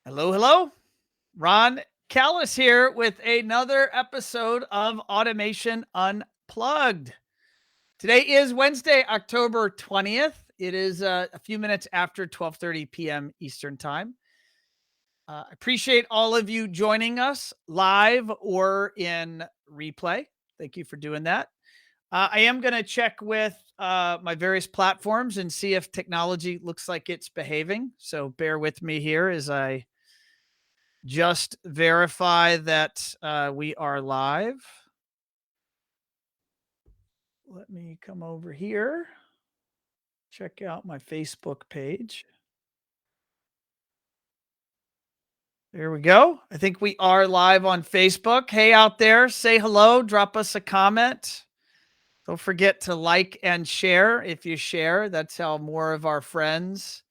Hello, hello. Ron Callis here with another episode of Automation Unplugged. Today is Wednesday, October 20th. It is a few minutes after 12:30 p.m. Eastern Time. I appreciate all of you joining us live or in replay. Thank you for doing that. I am going to check with my various platforms and see if technology looks like it's behaving. So bear with me here as I just verify that we are live. Let me come over here. Check out my Facebook page. There we go. I think we are live on Facebook. Hey, out there, say hello, drop us a comment. Don't forget to like and share. If you share, that's how more of our friends.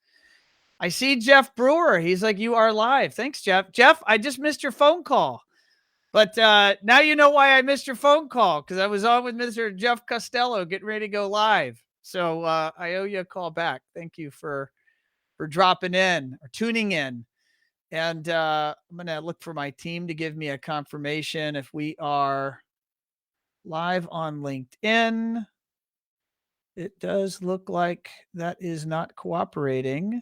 I see Jeff Brewer. He's like, you are live. Thanks, Jeff. Jeff, I just missed your phone call. But now you know why I missed your phone call, because I was on with Mr. Jeff Costello getting ready to go live. So I owe you a call back. Thank you for dropping in or tuning in. And I'm going to look for my team to give me a confirmation if we are live on LinkedIn. It does look like that is not cooperating,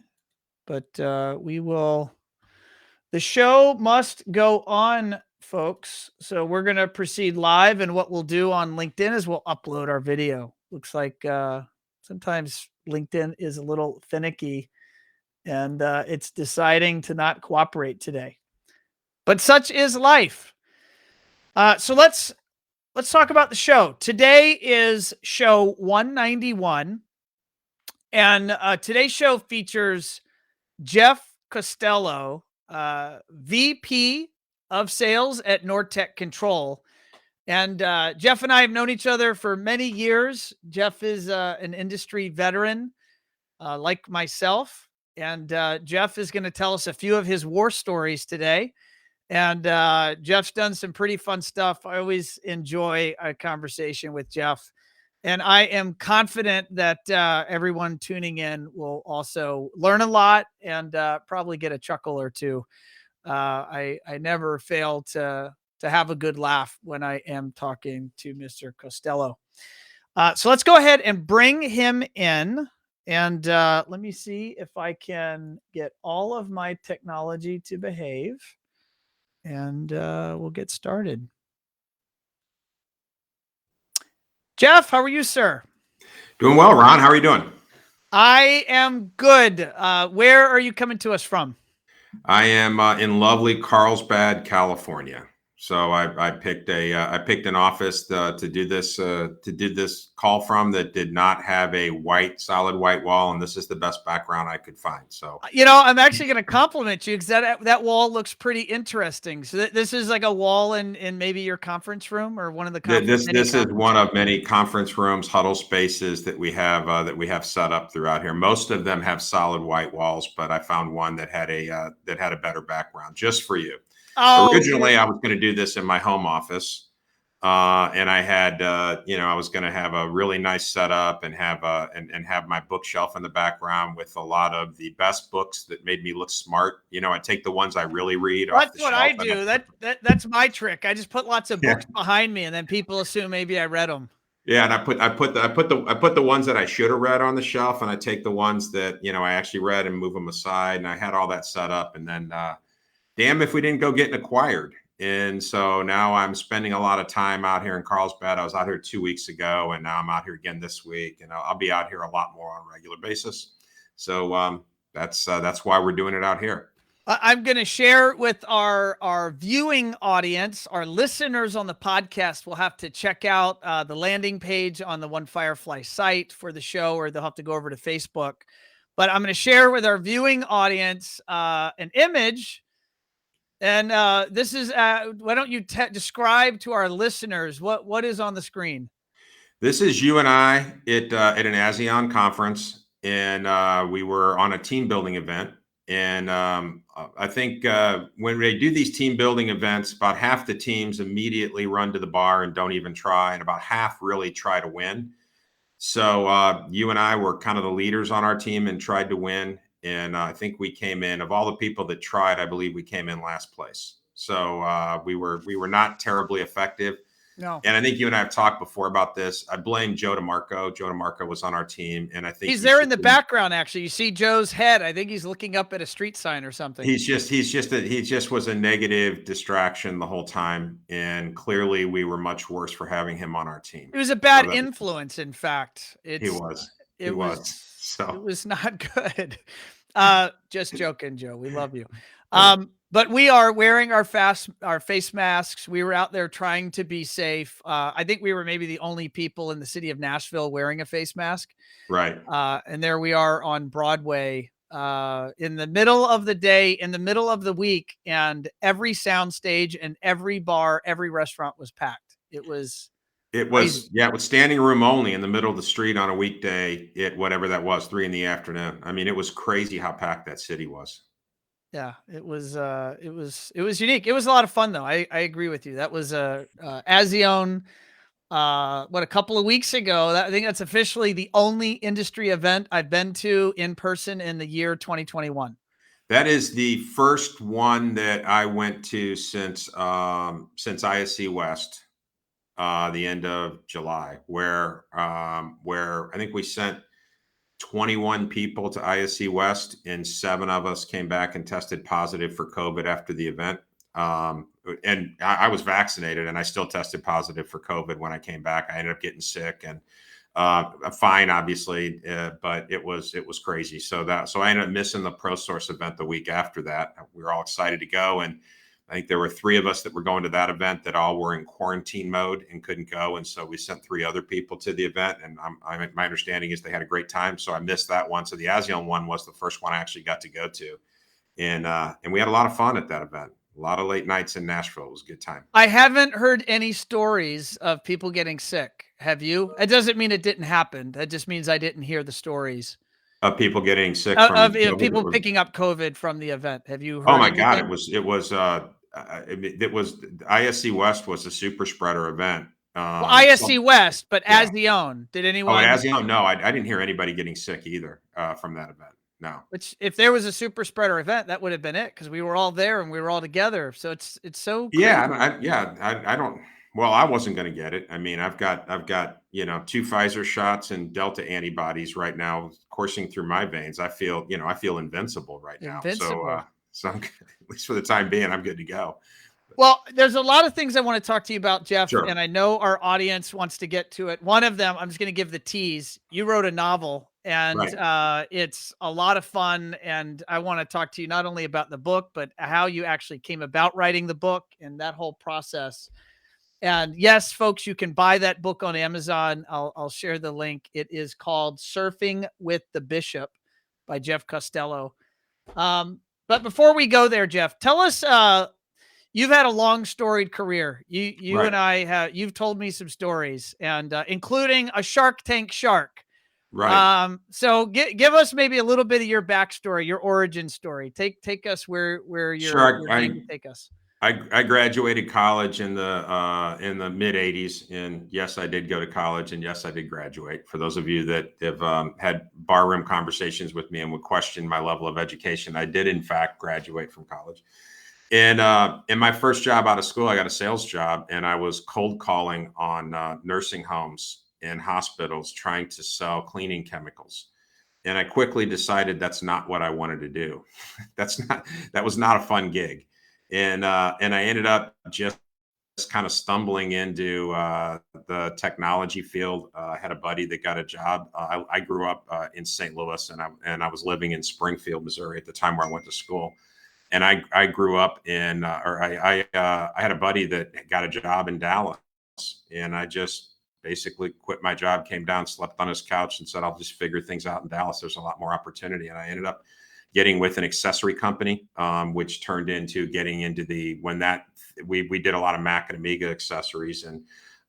but we will. The show must go on, folks. So we're going to proceed live. And what we'll do on LinkedIn is we'll upload our video. Looks like sometimes LinkedIn is a little finicky and it's deciding to not cooperate today. But such is life. So let's talk about the show. Today is show 191. And today's show features Jeff Costello, VP of sales at Nortech Control. And Jeff and I have known each other for many years. Jeff is an industry veteran like myself. And Jeff is going to tell us a few of his war stories today. And Jeff's done some pretty fun stuff. I always enjoy a conversation with Jeff. And I am confident that everyone tuning in will also learn a lot and probably get a chuckle or two. I never fail to have a good laugh when I am talking to Mr. Costello. So let's go ahead and bring him in. And let me see if I can get all of my technology to behave. And we'll get started. Jeff, how are you, sir? Doing well, Ron. How are you doing? I am good. Where are you coming to us from? I am in lovely Carlsbad, California. So I picked an office to do this call from that did not have a solid white wall, and this is the best background I could find. So I'm actually going to compliment you because that wall looks pretty interesting. So this is like a wall in maybe your conference room or one of the this is one of many conference rooms, huddle spaces that we have set up throughout here. Most of them have solid white walls, but I found one that had a better background just for you. Originally, I was going to do this in my home office, and I had, I was going to have a really nice setup and have my bookshelf in the background with a lot of the best books that made me look smart. I take the ones I really read off the shelf. That's what I do. That's my trick. I just put lots of books behind me, and then people assume maybe I read them. Yeah, and I put the ones that I should have read on the shelf, and I take the ones that I actually read and move them aside. And I had all that set up, and then. Damn if we didn't go getting acquired. And so now I'm spending a lot of time out here in Carlsbad. I was out here 2 weeks ago, and now I'm out here again this week, and I'll be out here a lot more on a regular basis. So that's why we're doing it out here. I'm going to share with our viewing audience, our listeners on the podcast will have to check out the landing page on the One Firefly site for the show, or they'll have to go over to Facebook. But I'm going to share with our viewing audience an image. And this is, why don't you describe to our listeners what is on the screen? This is you and I at an ASEAN conference, and we were on a team building event. And I think when they do these team building events, about half the teams immediately run to the bar and don't even try, and about half really try to win. So you and I were kind of the leaders on our team and tried to win. And I think we came in, of all the people that tried, I believe we came in last place. So we were not terribly effective. No. And I think you and I have talked before about this. I blame Joe DeMarco. Joe DeMarco was on our team, and I think he's there in the background. Actually, you see Joe's head. I think he's looking up at a street sign or something. He just was a negative distraction the whole time, and clearly we were much worse for having him on our team. It was a bad influence. In fact, he was. It was not good. Just joking, Joe. We love you. But we are wearing our face masks. We were out there trying to be safe. I think we were maybe the only people in the city of Nashville wearing a face mask. Right. And there we are on Broadway in the middle of the day, in the middle of the week, and every soundstage and every bar, every restaurant was packed. It was crazy. Yeah, it was standing room only in the middle of the street on a weekday at whatever that was, 3 p.m. I mean, it was crazy how packed that city was. Yeah, it was unique. It was a lot of fun though. I agree with you. That was Azione, a couple of weeks ago. I think that's officially the only industry event I've been to in person in the year 2021. That is the first one that I went to since ISC West, the end of July, where I think we sent 21 people to ISC West, and 7 of us came back and tested positive for COVID after the event. And I was vaccinated, and I still tested positive for COVID when I came back. I ended up getting sick and fine, obviously, but it was crazy. So I ended up missing the ProSource event the week after that. We were all excited to go, and I think there were 3 of us that were going to that event that all were in quarantine mode and couldn't go. And so we sent 3 other people to the event. And my understanding is they had a great time. So I missed that one. So the Azione one was the first one I actually got to go to. And we had a lot of fun at that event. A lot of late nights in Nashville. It was a good time. I haven't heard any stories of people getting sick. Have you? It doesn't mean it didn't happen. That just means I didn't hear the stories. Of people getting sick of people picking up COVID from the event. Have you heard? Oh my God. It was ISC West was a super spreader event. ISC West, but Azione, did anyone? Oh, Azione, no, I didn't hear anybody getting sick either from that event. No. Which, if there was a super spreader event, that would have been it, because we were all there and we were all together. So it's so crazy. I don't. Well, I wasn't going to get it. I mean, I've got 2 Pfizer shots and Delta antibodies right now coursing through my veins. I feel invincible right now. So I'm, at least for the time being, I'm good to go. Well, there's a lot of things I want to talk to you about, Jeff, sure. And I know our audience wants to get to it. One of them, I'm just going to give the tease. You wrote a novel, and right. It's a lot of fun, and I want to talk to you not only about the book, but how you actually came about writing the book and that whole process. And yes, folks, you can buy that book on Amazon. I'll share the link. It is called Surfing with the Bishop by Jeff Costello. But before we go there, Jeff, tell us, you've had a long storied career. You right. And you've told me some stories, and including a Shark Tank shark. Right. So give us maybe a little bit of your backstory, your origin story. Take us where you're take us. I graduated college in the mid '80s, and yes, I did go to college, and yes, I did graduate. For those of you that have had barroom conversations with me and would question my level of education, I did in fact graduate from college. And in my first job out of school, I got a sales job, and I was cold calling on nursing homes and hospitals trying to sell cleaning chemicals. And I quickly decided that's not what I wanted to do. That was not a fun gig. And I ended up just kind of stumbling into the technology field. I had a buddy that got a job. I grew up in St. Louis, and I was living in Springfield, Missouri at the time where I went to school. And I grew up I had a buddy that got a job in Dallas, and I just basically quit my job, came down, slept on his couch, and said, I'll just figure things out in Dallas. There's a lot more opportunity. And I ended up getting with an accessory company, which turned into getting into we did a lot of Mac and Amiga accessories, and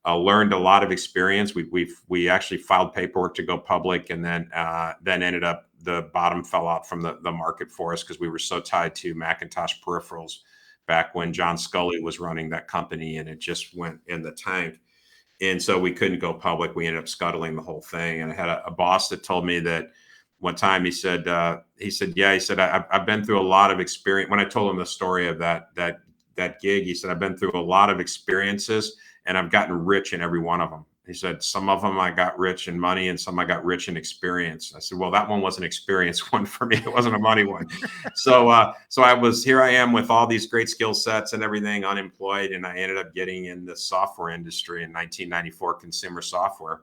learned a lot of experience. We actually filed paperwork to go public, and then ended up, the bottom fell out from the market for us because we were so tied to Macintosh peripherals back when John Scully was running that company, and it just went in the tank. And so we couldn't go public. We ended up scuttling the whole thing. And I had a boss that told me that one time he said, yeah, he said, I've been through a lot of experience. When I told him the story of that gig, he said, I've been through a lot of experiences and I've gotten rich in every one of them. He said, some of them I got rich in money and some I got rich in experience. I said, well, that one was an experience one for me. It wasn't a money one. So here I am with all these great skill sets and everything, unemployed. And I ended up getting in the software industry in 1994, consumer software.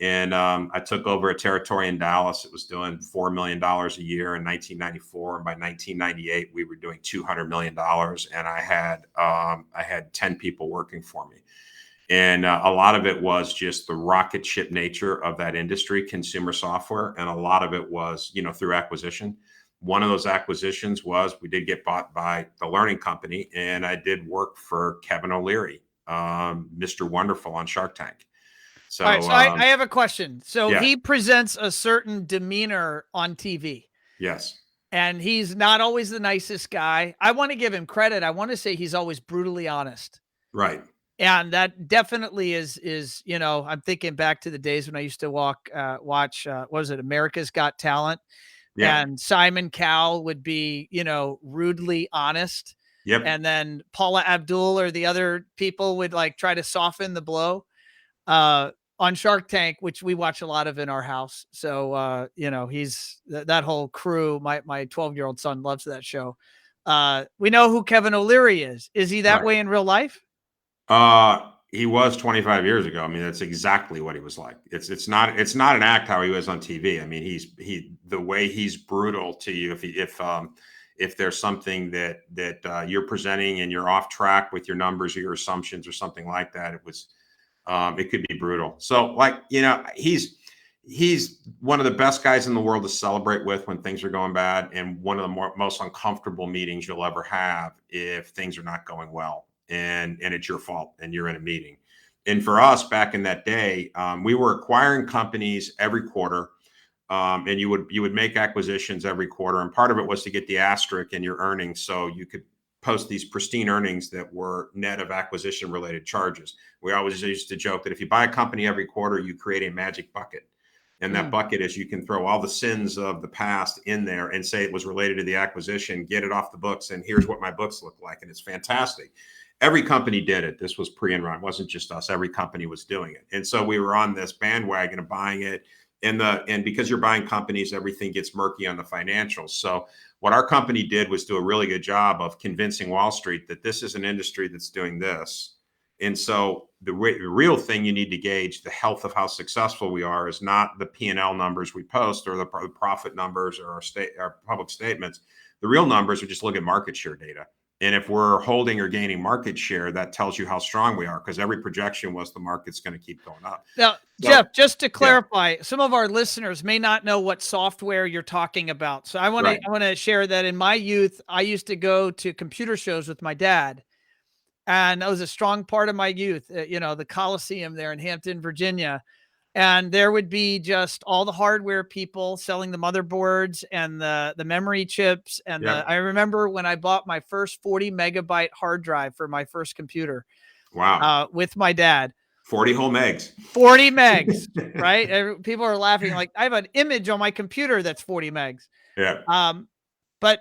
And I took over a territory in Dallas. It was doing $4 million a year in 1994. And by 1998, we were doing $200 million. And I had 10 people working for me. And a lot of it was just the rocket ship nature of that industry, consumer software. And a lot of it was, through acquisition. One of those acquisitions was we did get bought by the Learning Company. And I did work for Kevin O'Leary, Mr. Wonderful on Shark Tank. So, all right, so I have a question. So yeah. he presents a certain demeanor on TV. Yes. And he's not always the nicest guy. I want to give him credit. I want to say he's always brutally honest. Right. And that definitely is, I'm thinking back to the days when I used to watch, what was it, America's Got Talent? Yeah. And Simon Cowell would be, rudely honest. Yep. And then Paula Abdul or the other people would like try to soften the blow. On Shark Tank, which we watch a lot of in our house. So, he's that whole crew. My 12-year-old son loves that show. We know who Kevin O'Leary is. Is he that way in real life? He was 25 years ago. I mean, that's exactly what he was like. It's not an act how he was on TV. I mean, the way he's brutal to you. If there's something that you're presenting and you're off track with your numbers or your assumptions or something like that, it could be brutal. So he's one of the best guys in the world to celebrate with when things are going bad. And one of the most uncomfortable meetings you'll ever have if things are not going well and it's your fault and you're in a meeting. And for us back in that day, we were acquiring companies every quarter. And you would make acquisitions every quarter. And part of it was to get the asterisk in your earnings so you could post these pristine earnings that were net of acquisition related charges. We always used to joke that if you buy a company every quarter, you create a magic bucket. And that bucket is you can throw all the sins of the past in there and say it was related to the acquisition, get it off the books. And here's what my books look like. And it's fantastic. Every company did it. This was pre-Enron. It wasn't just us. Every company was doing it. And so we were on this bandwagon of buying it. And because you're buying companies, everything gets murky on the financials. So what our company did was do a really good job of convincing Wall Street that this is an industry that's doing this. And so the real thing you need to gauge the health of how successful we are is not the P&L numbers we post or the profit numbers or our public statements. The real numbers are just look at market share data. And if we're holding or gaining market share, that tells you how strong we are because every projection was the market's going to keep going up. Now, so, Jeff, just to clarify, some of our listeners may not know what software you're talking about. So I want to share that in my youth, I used to go to computer shows with my dad. And that was a strong part of my youth, the Coliseum there in Hampton, Virginia. And there would be just all the hardware people selling the motherboards and the memory chips. And I remember when I bought my first 40 megabyte hard drive for my first computer. Wow. With my dad. 40 whole megs. 40 megs, right? People are laughing like, I have an image on my computer that's 40 megs. Yeah. But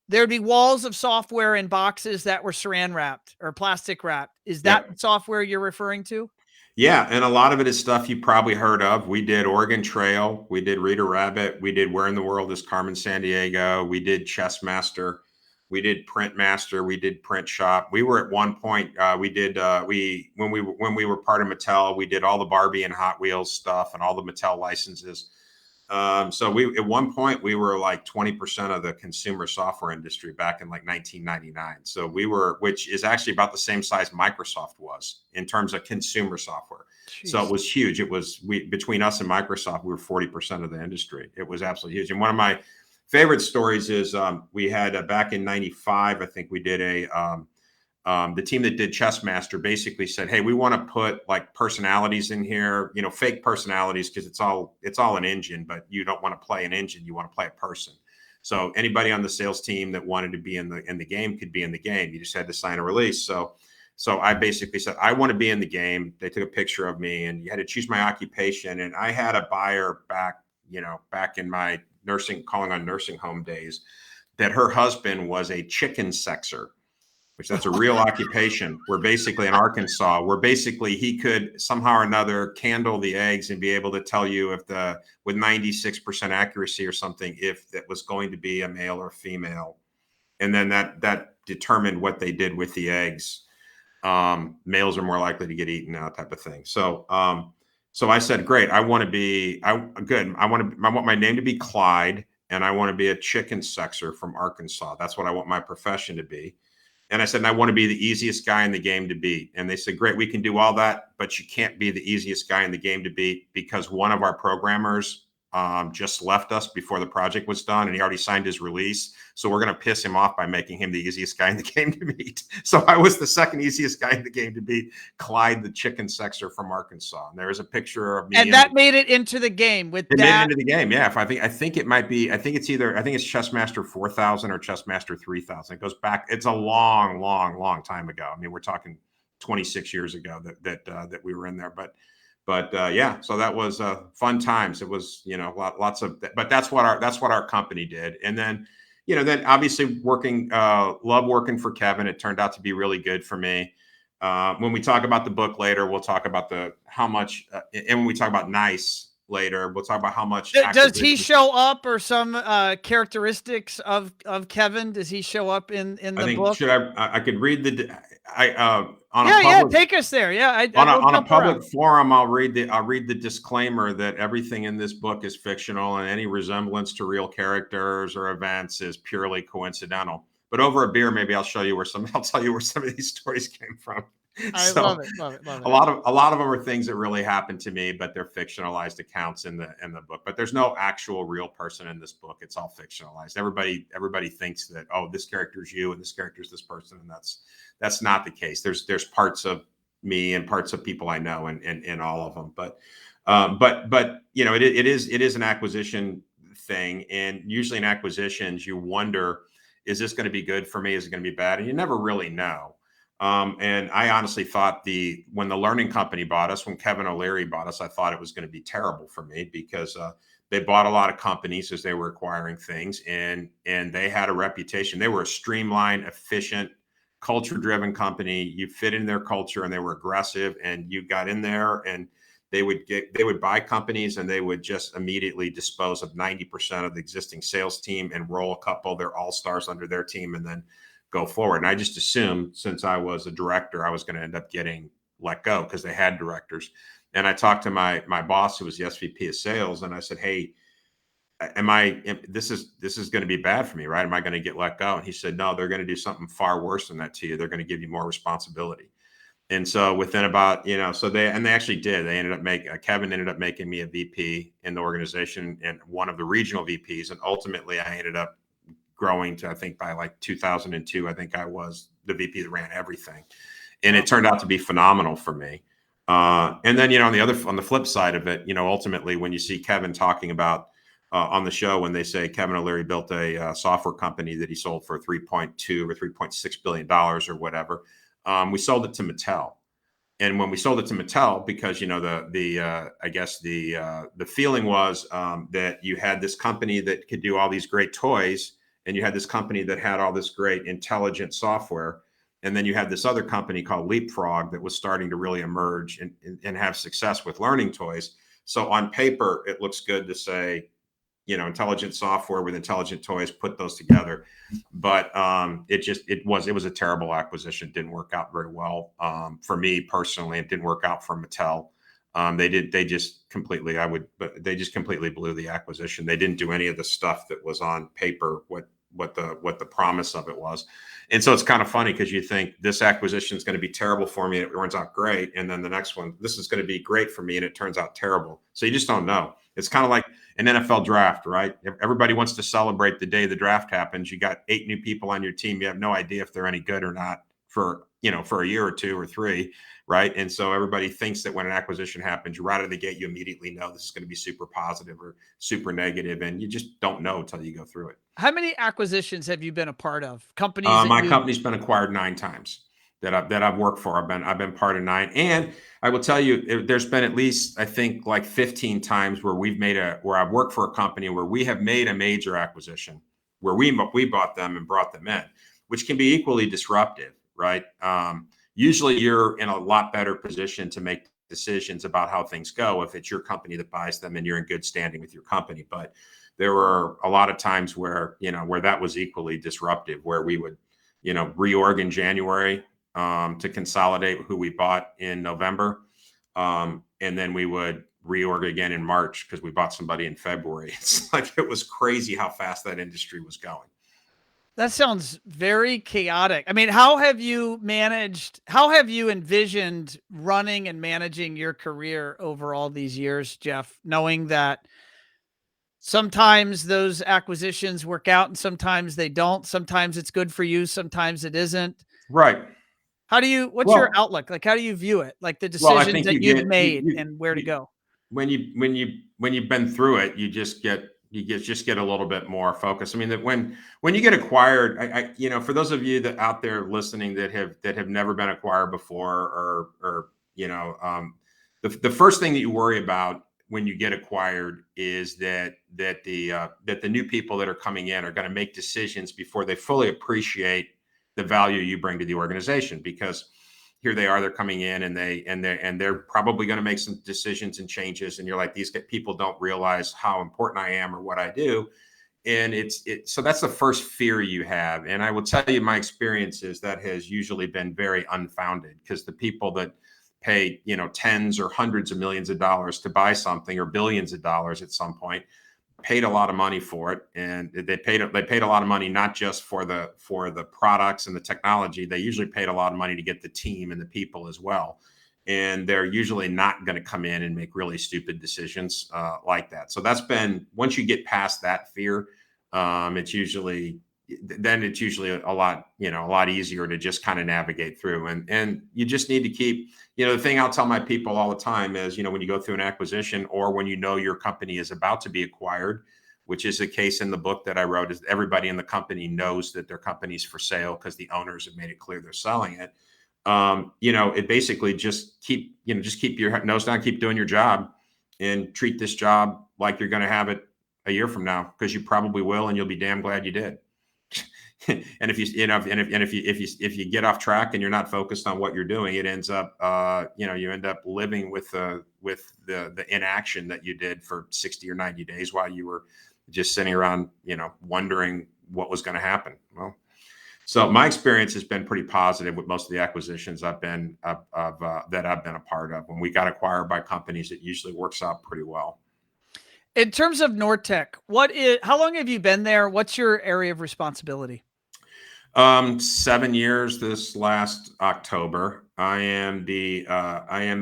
there'd be walls of software in boxes that were saran wrapped or plastic wrapped. Is that software you're referring to? Yeah. And a lot of it is stuff you probably heard of. We did Oregon Trail. We did Reader Rabbit. We did Where in the World is Carmen Sandiego. We did Chess Master. We did Print Master. We did Print Shop. We were at one point, when we were part of Mattel, we did all the Barbie and Hot Wheels stuff and all the Mattel licenses. So at one point we were like 20% of the consumer software industry back in like 1999. So which is actually about the same size Microsoft was in terms of consumer software. Jeez. So it was huge. Between us and Microsoft, we were 40% of the industry. It was absolutely huge. And one of my favorite stories is we had back in 95, I think we did the team that did Chess Master basically said, hey, we want to put like personalities in here, fake personalities, because it's all an engine, but you don't want to play an engine. You want to play a person. So anybody on the sales team that wanted to be in the game could be in the game. You just had to sign a release. So I basically said, I want to be in the game. They took a picture of me and you had to choose my occupation. And I had a buyer back back in my calling on nursing home days, that her husband was a chicken sexer, which that's a real occupation. Where basically in Arkansas, where basically he could somehow or another candle the eggs and be able to tell you with 96% accuracy or something, if that was going to be a male or female. And then that determined what they did with the eggs. Males are more likely to get eaten, that type of thing. So I said, great. I want my name to be Clyde, and I want to be a chicken sexer from Arkansas. That's what I want my profession to be. And I said, and I want to be the easiest guy in the game to beat. And they said, great, we can do all that, but you can't be the easiest guy in the game to beat because one of our programmers just left us before the project was done, and he already signed his release. So we're going to piss him off by making him the easiest guy in the game to beat. So I was the second easiest guy in the game to beat, Clyde, the chicken sexer from Arkansas. And there is a picture of me. And that made it into the game with that. It made it into the game. Yeah. I think it might be, I think it's Chessmaster 4000 or Chessmaster 3000. It goes back. It's a long, long, long time ago. I mean, we're talking 26 years ago that we were in there, but yeah, so that was fun times. It was, lots of, but that's what our company did. And then, then obviously love working for Kevin. It turned out to be really good for me. When we talk about the book later, we'll talk about how much, and when we talk about nice later, we'll talk about how much. Does he show up, or some characteristics of Kevin? Does he show up in the book? I could read take us there. Yeah, on a public forum, I'll read the disclaimer that everything in this book is fictional and any resemblance to real characters or events is purely coincidental. But over a beer, maybe I'll tell you where some of these stories came from. I love it. A lot of them are things that really happened to me, but they're fictionalized accounts in the book. But there's no actual real person in this book. It's all fictionalized. Everybody thinks that, oh, this character is you and this character is this person, and that's not the case. There's parts of me and parts of people I know in all of them. But it is an acquisition thing, and usually in acquisitions you wonder, is this going to be good for me? Is it going to be bad? And you never really know. And I honestly thought when the learning company bought us, when Kevin O'Leary bought us, I thought it was going to be terrible for me because they bought a lot of companies as they were acquiring things, and they had a reputation. They were a streamlined, efficient, culture-driven company. You fit in their culture, and they were aggressive, and you got in there, and they would buy companies, and they would just immediately dispose of 90% of the existing sales team and roll a couple of their all-stars under their team, and then go forward. And I just assumed, since I was a director, I was going to end up getting let go because they had directors. And I talked to my boss, who was the SVP of sales, and I said, hey, this is going to be bad for me, right? Am I going to get let go? And he said, no, they're going to do something far worse than that to you. They're going to give you more responsibility. And so within about, they actually did. Kevin ended up making me a VP in the organization and one of the regional VPs. And ultimately I ended up growing to, I think by like 2002, I think I was the VP that ran everything. And it turned out to be phenomenal for me. And then, on the flip side of it, ultimately when you see Kevin talking about on the show, when they say Kevin O'Leary built a software company that he sold for $3.2 or $3.6 billion or whatever, we sold it to Mattel. And when we sold it to Mattel, because I guess the feeling was that you had this company that could do all these great toys, and you had this company that had all this great intelligent software, and then you had this other company called Leapfrog that was starting to really emerge and have success with learning toys. So on paper, it looks good to say, intelligent software with intelligent toys, put those together. But it was a terrible acquisition. It didn't work out very well for me personally. It didn't work out for Mattel. They just completely blew the acquisition. They didn't do any of the stuff that was on paper, what the promise of it was. And so it's kind of funny because you think this acquisition is going to be terrible for me and it turns out great. And then the next one, this is going to be great for me and it turns out terrible. So you just don't know. It's kind of like an NFL draft, right? Everybody wants to celebrate the day the draft happens. You got 8 new people on your team. You have no idea if they're any good or not for a year or 2 or 3, right? And so everybody thinks that when an acquisition happens, right out of the gate, you immediately know this is going to be super positive or super negative, and you just don't know until you go through it. How many acquisitions have you been a part of? Companies? My company's been acquired 9 times. that I've worked for. I've been part of 9, and I will tell you, there's been at least, I think, like 15 times where where I've worked for a company where we have made a major acquisition, where we bought them and brought them in, which can be equally disruptive, right? Usually you're in a lot better position to make decisions about how things go if it's your company that buys them and you're in good standing with your company. But there were a lot of times where, where that was equally disruptive, where we would, reorg in January to consolidate who we bought in November. And then we would reorg again in March because we bought somebody in February. It's like, it was crazy how fast that industry was going. That sounds very chaotic. I mean, how have you envisioned running and managing your career over all these years, Jeff, knowing that sometimes those acquisitions work out and sometimes they don't? Sometimes it's good for you, sometimes it isn't. Right. What's your outlook? Like, how do you view it? Like the Well, I decisions think that you've made and where to go? when you've been through it, you just get a little bit more focused. I mean, that when you get acquired, for those of you that out there listening that have never been acquired before, or the first thing that you worry about when you get acquired is that the new people that are coming in are going to make decisions before they fully appreciate the value you bring to the organization, because here they are, they're coming in and they're probably going to make some decisions and changes. And you're like, these people don't realize how important I am or what I do. And so that's the first fear you have. And I will tell you, my experience is that has usually been very unfounded, because the people that pay, tens or hundreds of millions of dollars to buy something, or billions of dollars at some point, paid a lot of money for it. And they paid a lot of money, not just for the products and the technology. They usually paid a lot of money to get the team and the people as well. And they're usually not going to come in and make really stupid decisions like that. So that's been, once you get past that fear, it's usually a lot easier to just kind of navigate through. And you just need to keep, the thing I'll tell my people all the time is, when you go through an acquisition, or when your company is about to be acquired, which is the case in the book that I wrote, is everybody in the company knows that their company's for sale because the owners have made it clear they're selling it. It basically just keep your nose down, keep doing your job, and treat this job like you're going to have it a year from now, because you probably will, and you'll be damn glad you did. And if you get off track and you're not focused on what you're doing, it ends up, you end up living with the inaction that you did for 60 or 90 days while you were just sitting around, wondering what was going to happen. Well, so my experience has been pretty positive with most of the acquisitions that I've been a part of. When we got acquired by companies, it usually works out pretty well. In terms of Nortech, how long have you been there? What's your area of responsibility? 7 years this last October. I am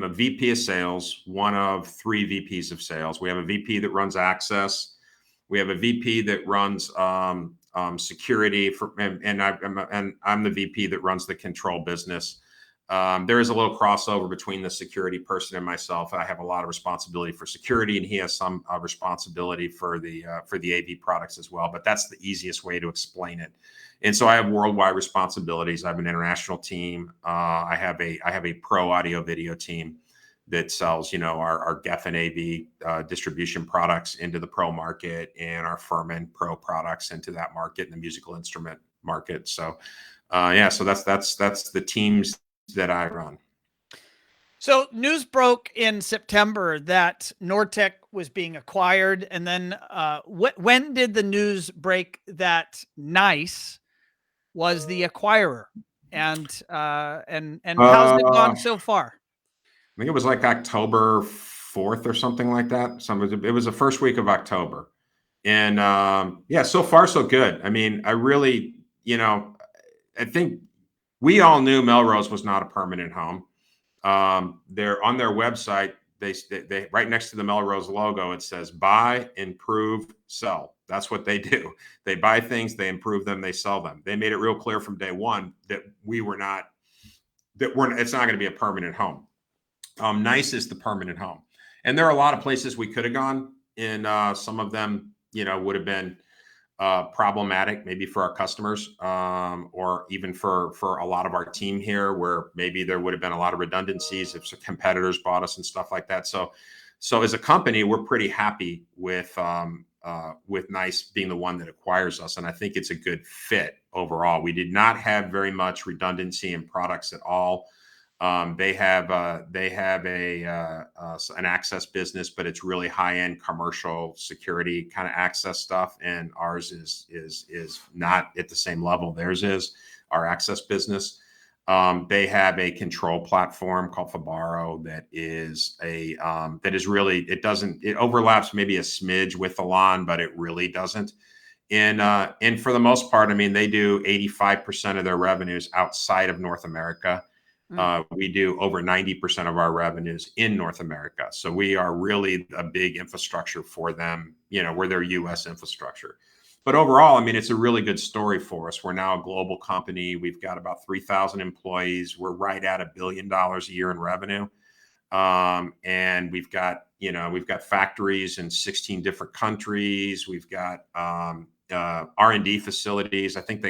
a VP of sales, one of 3 VPs of sales. We have a VP that runs access. We have a VP that runs security, and I'm the VP that runs the control business. There is a little crossover between the security person and myself. I have a lot of responsibility for security, and he has some responsibility for the AV products as well. But that's the easiest way to explain it. And so I have worldwide responsibilities. I have an international team. I have a pro audio video team that sells, our GEF and AV distribution products into the pro market, and our Furman pro products into that market, and the musical instrument market. So, so that's the teams that I run. So news broke in September that Nortech was being acquired, and then when did the news break that NICE was the acquirer, and how's it gone so far? I think it was like October 4th or something like that. It was the first week of October, and so far so good. I mean, I really, I think we all knew Melrose was not a permanent home. They're on their website. They right next to the Melrose logo, it says buy, improve, sell. That's what they do. They buy things, they improve them, they sell them. They made it real clear from day one that it's not going to be a permanent home. NICE is the permanent home. And there are a lot of places we could have gone, and some of them, would have been problematic, maybe for our customers, or even for a lot of our team here, where maybe there would have been a lot of redundancies if some competitors bought us and stuff like that. So as a company, we're pretty happy with Nice being the one that acquires us, and I think it's a good fit overall. We did not have very much redundancy in products at all. They have an access business, but it's really high end commercial security kind of access stuff, and ours is not at the same level theirs is. Our access business. They have a control platform called Fabaro that is really, it overlaps maybe a smidge with Elan, but it really doesn't. And for the most part, I mean, they do 85% of their revenues outside of North America. We do over 90% of our revenues in North America. So we are really a big infrastructure for them, we're their US infrastructure. But overall, I mean, it's a really good story for us. We're now a global company. We've got about 3,000 employees. We're right at $1 billion a year in revenue. And we've got factories in 16 different countries. We've got R&D facilities. I think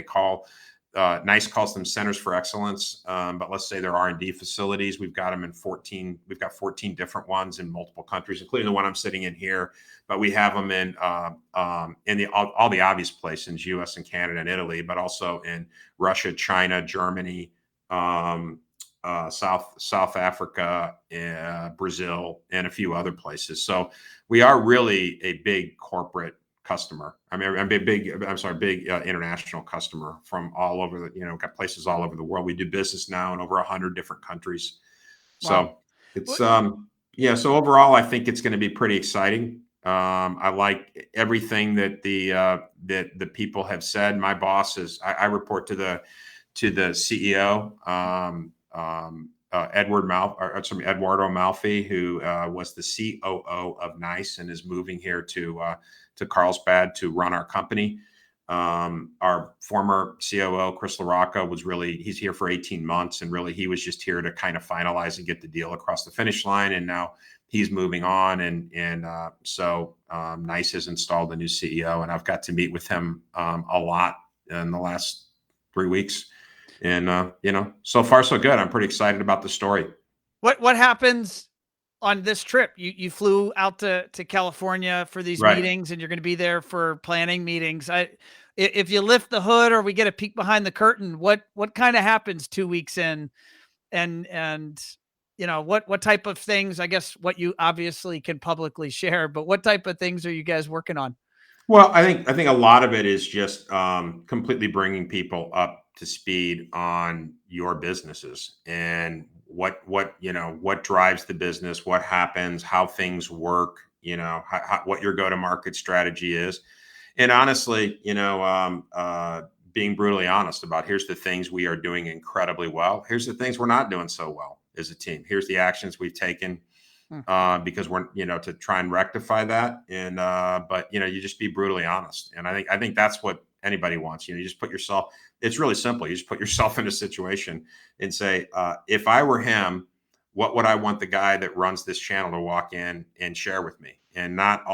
Nice calls them centers for excellence, but let's say they're R&D facilities. We've got them in 14. We've got 14 different ones in multiple countries, including the one I'm sitting in here. But we have them in all the obvious places, U.S. and Canada and Italy, but also in Russia, China, Germany, South Africa, Brazil, and a few other places. So we are really a big corporate customer. I mean, I'm big international customer from all over got places all over the world. We do business now in over 100 different countries. Wow. So it's so overall, I think it's going to be pretty exciting. I like everything that the people have said. My boss I report to the CEO, Eduardo Malfi, who was the COO of Nice and is moving here to Carlsbad to run our company. Our former COO, Chris LaRocca, he's here for 18 months, and really he was just here to kind of finalize and get the deal across the finish line. And now he's moving on, and so Nice has installed a new CEO, and I've got to meet with him a lot in the last 3 weeks. And so far so good. I'm pretty excited about the story. What happens on this trip? You flew out to California for these Right. meetings, and you're going to be there for planning meetings. If you lift the hood or we get a peek behind the curtain, what kind of happens 2 weeks in, and what type of things, I guess what you obviously can publicly share, but what type of things are you guys working on? Well, I think a lot of it is just completely bringing people up to speed on your businesses and what drives the business, what happens, how things work, what your go-to-market strategy is. And honestly, being brutally honest about, here's the things we are doing incredibly well. Here's the things we're not doing so well as a team. Here's the actions we've taken because we're, to try and rectify that. And, but, you just be brutally honest. And I think that's what anybody wants. You just put yourself, it's really simple. You just put yourself in a situation and say, if I were him, what would I want the guy that runs this channel to walk in and share with me? And not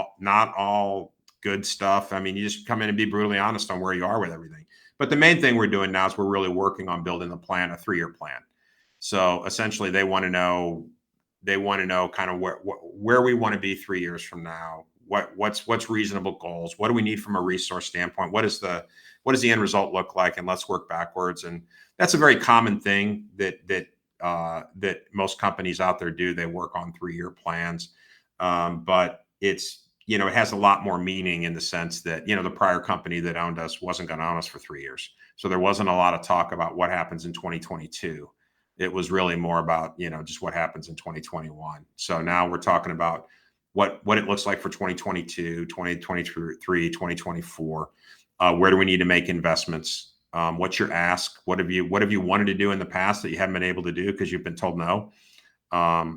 all good stuff. I mean, you just come in and be brutally honest on where you are with everything. But the main thing we're doing now is we're really working on building a 3-year plan. So essentially they want to know kind of where we want to be 3 years from now. What's reasonable goals? What do we need from a resource standpoint? What does the end result look like? And let's work backwards. And that's a very common thing that most companies out there do. They work on 3-year plans. But it's, it has a lot more meaning in the sense that, the prior company that owned us wasn't going to own us for 3 years. So there wasn't a lot of talk about what happens in 2022. It was really more about, just what happens in 2021. So now we're talking about what it looks like for 2022, 2023, 2024. Where do we need to make investments? What's your ask? What have you wanted to do in the past that you haven't been able to do because you've been told no?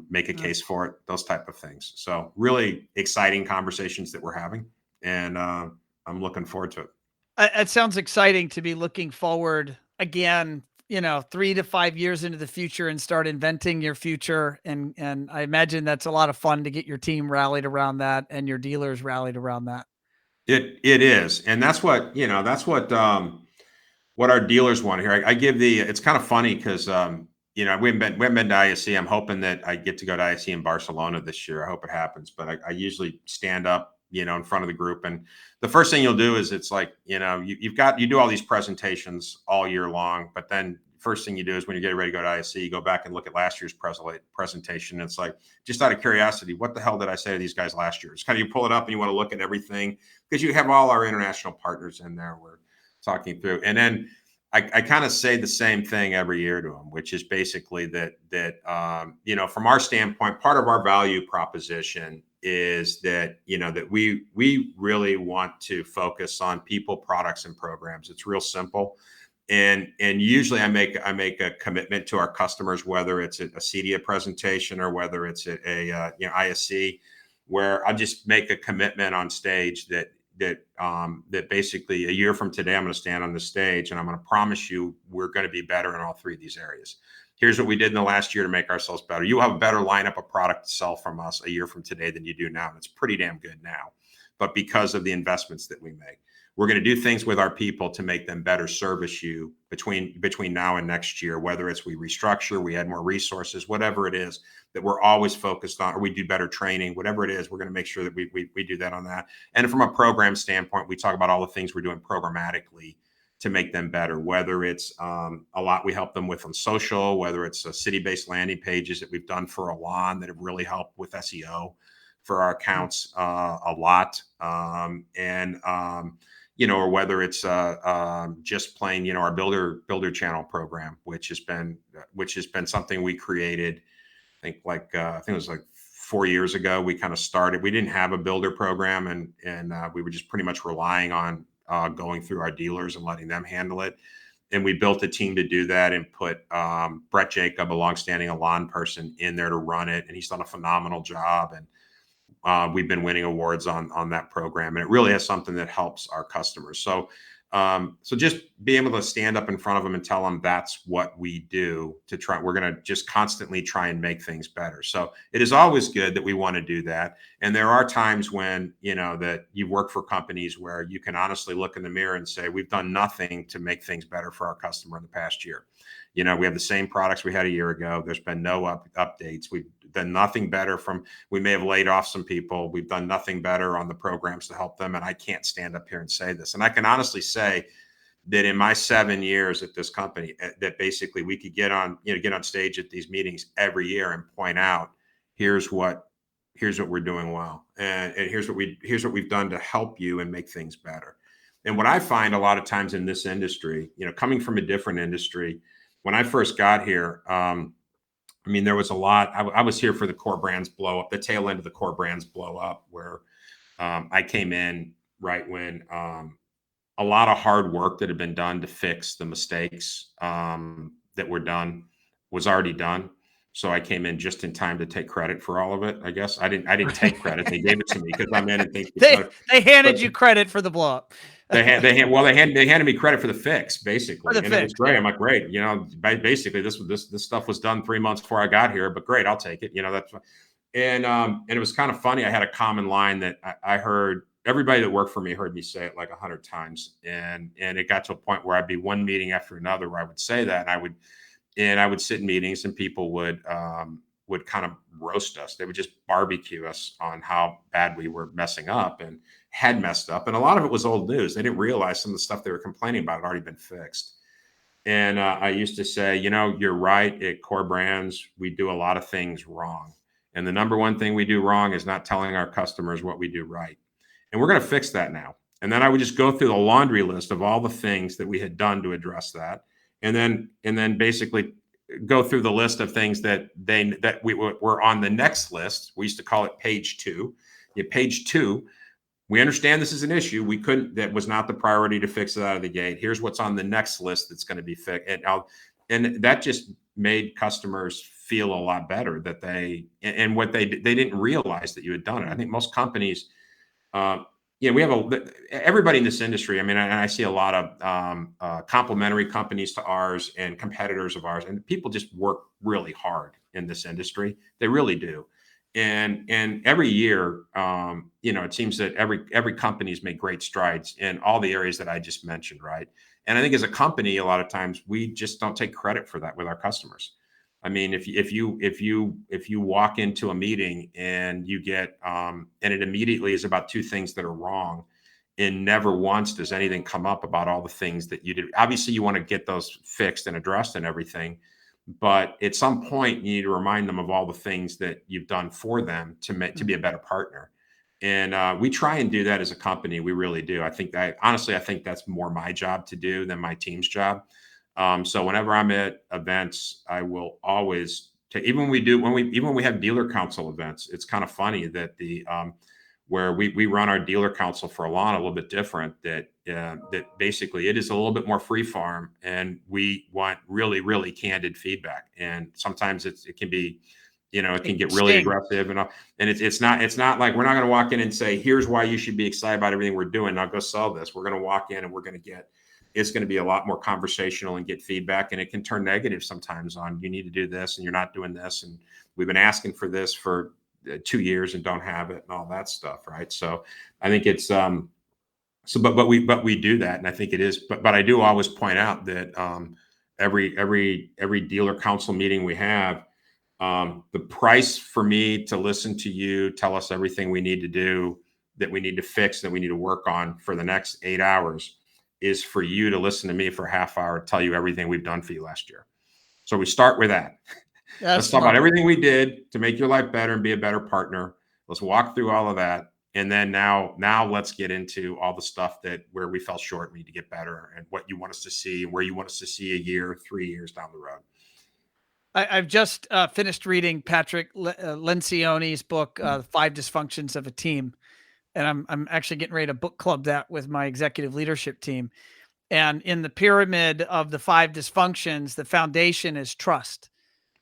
Make a case for it, those type of things. So really exciting conversations that we're having, and I'm looking forward to it. It sounds exciting to be looking forward again, 3 to 5 years into the future and start inventing your future. And I imagine that's a lot of fun to get your team rallied around that and your dealers rallied around that. It is, and that's what what our dealers want to hear. I give the. It's kind of funny because we haven't been to ISE. I'm hoping that I get to go to ISE in Barcelona this year. I hope it happens. But I usually stand up, in front of the group, and the first thing you'll do is it's like you do all these presentations all year long, but then first thing you do is when you get ready to go to ISE, you go back and look at last year's presentation. And it's like, just out of curiosity, what the hell did I say to these guys last year? It's kind of, you pull it up and you want to look at everything because you have all our international partners in there. We're talking through, and then I kind of say the same thing every year to them, which is basically that from our standpoint, part of our value proposition is that that we really want to focus on people, products, and programs. It's real simple. And usually I make a commitment to our customers, whether it's a CEDIA presentation or whether it's a ISC, where I just make a commitment on stage that basically a year from today I'm going to stand on the stage and I'm going to promise you we're going to be better in all three of these areas. Here's what we did in the last year to make ourselves better. You have a better lineup of product to sell from us a year from today than you do now. And it's pretty damn good now, but because of the investments that we make. We're going to do things with our people to make them better service you between now and next year, whether it's we restructure, we add more resources, whatever it is that we're always focused on, or we do better training, whatever it is, we're going to make sure that we do that on that. And from a program standpoint, we talk about all the things we're doing programmatically to make them better, whether it's a lot we help them with on social, whether it's city-based landing pages that we've done for Elan that have really helped with SEO for our accounts a lot. Or whether it's just plain, our builder channel program, which has been something we created. I think it was like 4 years ago. We kind of started. We didn't have a builder program, and we were just pretty much relying on going through our dealers and letting them handle it. And we built a team to do that and put Brett Jacob, a longstanding Elan person, in there to run it, and he's done a phenomenal job. And we've been winning awards on that program, and it really is something that helps our customers. So just be able to stand up in front of them and tell them that's what we do to try. We're going to just constantly try and make things better. So it is always good that we want to do that. And there are times when, that you work for companies where you can honestly look in the mirror and say, we've done nothing to make things better for our customer in the past year. We have the same products we had a year ago. There's been no updates. We've done nothing better we may have laid off some people. We've done nothing better on the programs to help them. And I can't stand up here and say this. And I can honestly say that in my 7 years at this company, that basically we could get on stage at these meetings every year and point out, here's what we're doing well. And here's what we've done to help you and make things better. And what I find a lot of times in this industry, coming from a different industry, when I first got here, there was a lot. I was here for the core brands blow up, the tail end of the core brands blow up, where I came in right when a lot of hard work that had been done to fix the mistakes that were done was already done. So I came in just in time to take credit for all of it. I guess I didn't take credit. They gave it to me because I'm in and they handed you credit for the blow up. They handed me credit for the fix, basically, and it was great. I'm like, great, basically this stuff was done 3 months before I got here, but great, I'll take it. That's, and it was kind of funny. I had a common line that I heard everybody that worked for me heard me say it like 100 times, and it got to a point where I'd be one meeting after another where I would say that, and I would sit in meetings and people would kind of roast us. They would just barbecue us on how bad we were messing up and had messed up. And a lot of it was old news. They didn't realize some of the stuff they were complaining about had already been fixed. And I used to say, you're right. At Core Brands, we do a lot of things wrong. And the number one thing we do wrong is not telling our customers what we do right. And we're going to fix that now. And then I would just go through the laundry list of all the things that we had done to address that. And then basically go through the list of things that we were on the next list. We used to call it page 2. Page 2, we understand this is an issue. That was not the priority to fix it out of the gate. Here's what's on the next list that's going to be fixed. And that just made customers feel a lot better that they didn't realize that you had done it. I think most companies, we have everybody in this industry. And I see a lot of complementary companies to ours and competitors of ours, and people just work really hard in this industry. They really do. And every year, it seems that every company's made great strides in all the areas that I just mentioned, right? And I think as a company, a lot of times we just don't take credit for that with our customers. I mean, if you walk into a meeting and you get and it immediately is about two things that are wrong, and never once does anything come up about all the things that you did. Obviously, you want to get those fixed and addressed and everything, but at some point you need to remind them of all the things that you've done for them to be a better partner. And we try and do that as a company. We really do. I think that's more my job to do than my team's job. So whenever I'm at events, I will always take, even when we have dealer council events, it's kind of funny that where we run our dealer council for a lawn a little bit different, that basically it is a little bit more free farm, and we want really, really candid feedback. And sometimes it can be, it can get really aggressive, and it's not like we're not going to walk in and say, here's why you should be excited about everything we're doing. Now go sell this. We're going to walk in and it's going to be a lot more conversational and get feedback. And it can turn negative sometimes on, you need to do this and you're not doing this. And we've been asking for this for 2 years and don't have it and all that stuff. Right. So I think it's, but we do that. And I think it is, but I do always point out that, every dealer council meeting we have, the price for me to listen to you, tell us everything we need to do, that we need to fix, that we need to work on for the next 8 hours, is for you to listen to me for a half hour, tell you everything we've done for you last year. So we start with that. Let's talk about everything we did to make your life better and be a better partner. Let's walk through all of that. And then now let's get into all the stuff where we fell short, we need to get better, and what you want us to see, and where you want us to see a year, 3 years down the road. I've just finished reading Patrick Lencioni's book, 5 Dysfunctions of a Team. And I'm actually getting ready to book club that with my executive leadership team. And in the pyramid of the 5 dysfunctions, the foundation is trust.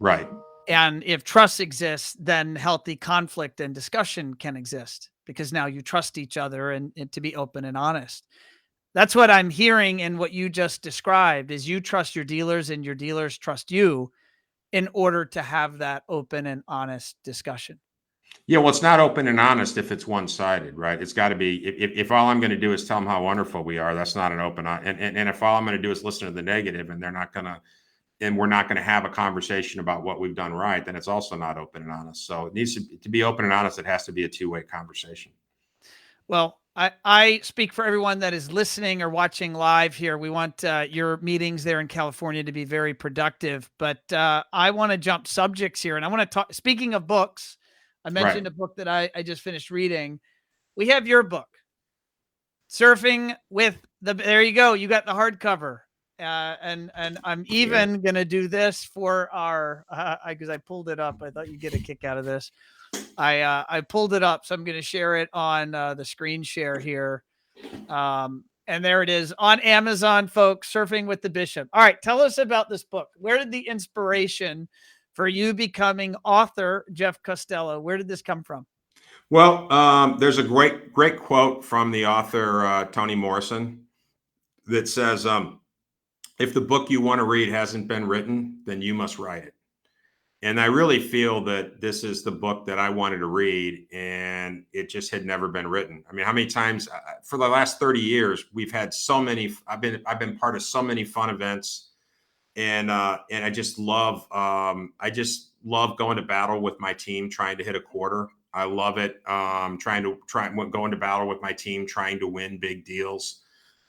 Right. And if trust exists, then healthy conflict and discussion can exist, because now you trust each other and to be open and honest. That's what I'm hearing in what you just described, is you trust your dealers and your dealers trust you in order to have that open and honest discussion. Yeah, well, it's not open and honest if it's one-sided, right? It's got to be, if all I'm going to do is tell them how wonderful we are, that's not an open, and if all I'm going to do is listen to the negative, and we're not going to have a conversation about what we've done right, then it's also not open and honest. So it needs to be open and honest. It has to be a two-way conversation. Well, I speak for everyone that is listening or watching live here. We want your meetings there in California to be very productive, but I want to jump subjects here, and I want to talk, speaking of books, I mentioned a book that I just finished reading. We have your book, Surfing with there you go. You got the hardcover. And I'm even going to do this for our, because I pulled it up. I thought you'd get a kick out of this. I pulled it up, so I'm going to share it on the screen share here. And there it is on Amazon, folks, Surfing with the Bishop. All right. Tell us about this book. Where did the inspiration for you becoming author, Jeff Costello, where did this come from? Well, there's a great quote from the author, Toni Morrison, that says, if the book you want to read hasn't been written, then you must write it. And I really feel that this is the book that I wanted to read, and it just had never been written. I mean, how many times for the last 30 years, we've had so many, I've been part of so many fun events, and I just love going to battle with my team, trying to hit a quarter. I love it. Going to battle with my team, trying to win big deals.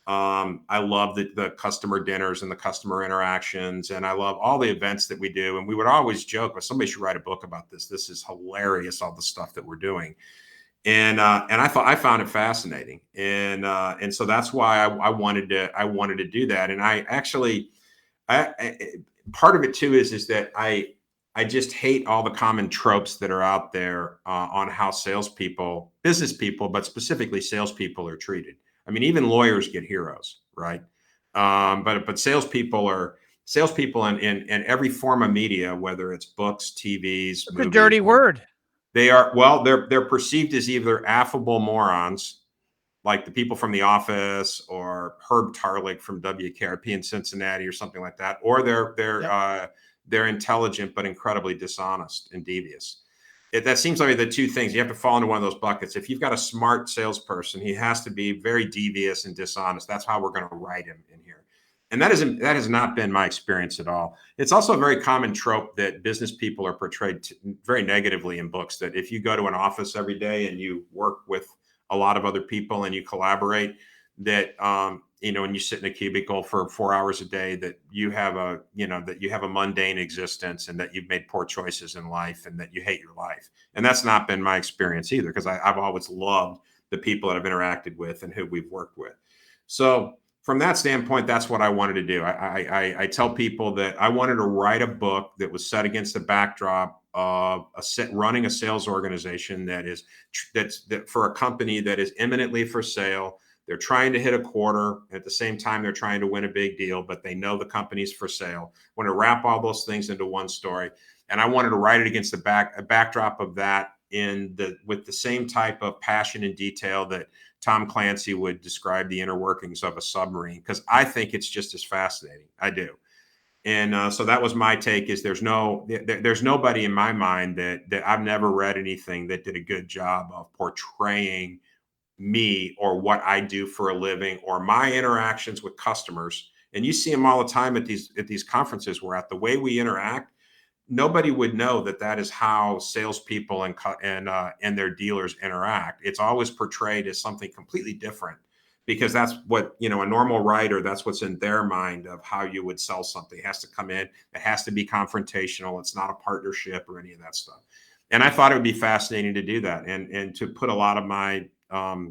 I love the customer dinners and the customer interactions, and I love all the events that we do. And we would always joke, well, somebody should write a book about this. This is hilarious, all the stuff that we're doing. And I found it fascinating. And so that's why I wanted to do that. And I actually, part of it too is that I just hate all the common tropes that are out there on how salespeople, business people, but specifically salespeople, are treated. I mean, even lawyers get heroes, right? But salespeople in every form of media, whether it's books, TVs, it's movies, a dirty word. They're perceived as either affable morons, like the people from The Office, or Herb Tarlick from WKRP in Cincinnati or something like that, or they're intelligent but incredibly dishonest and devious. that seems like the two things. You have to fall into one of those buckets. If you've got a smart salesperson, he has to be very devious and dishonest. That's how we're going to write him in here. And that has not been my experience at all. It's also a very common trope that business people are portrayed very negatively in books, that if you go to an office every day and you work with a lot of other people and you collaborate, that and you sit in a cubicle for 4 hours a day, that you have a mundane existence, and that you've made poor choices in life, and that you hate your life. And that's not been my experience either, because I've always loved the people that I've interacted with and who we've worked with. So from that standpoint, that's what I wanted to do. I tell people that I wanted to write a book that was set against the backdrop of running a sales organization that for a company that is imminently for sale. They're trying to hit a quarter. At the same time, they're trying to win a big deal, but they know the company's for sale. I want to wrap all those things into one story. And I wanted to write it against a backdrop of that with the same type of passion and detail that Tom Clancy would describe the inner workings of a submarine, because I think it's just as fascinating. I do. And so that was my take. Is there's nobody in my mind that I've never read anything that did a good job of portraying me or what I do for a living or my interactions with customers. And you see them all the time at these conferences we're at. The way we interact, nobody would know that is how salespeople and their dealers interact. It's always portrayed as something completely different, because that's what, a normal writer, that's what's in their mind of how you would sell something. It has to come in, it has to be confrontational. It's not a partnership or any of that stuff. And I thought it would be fascinating to do that, and to put a lot of my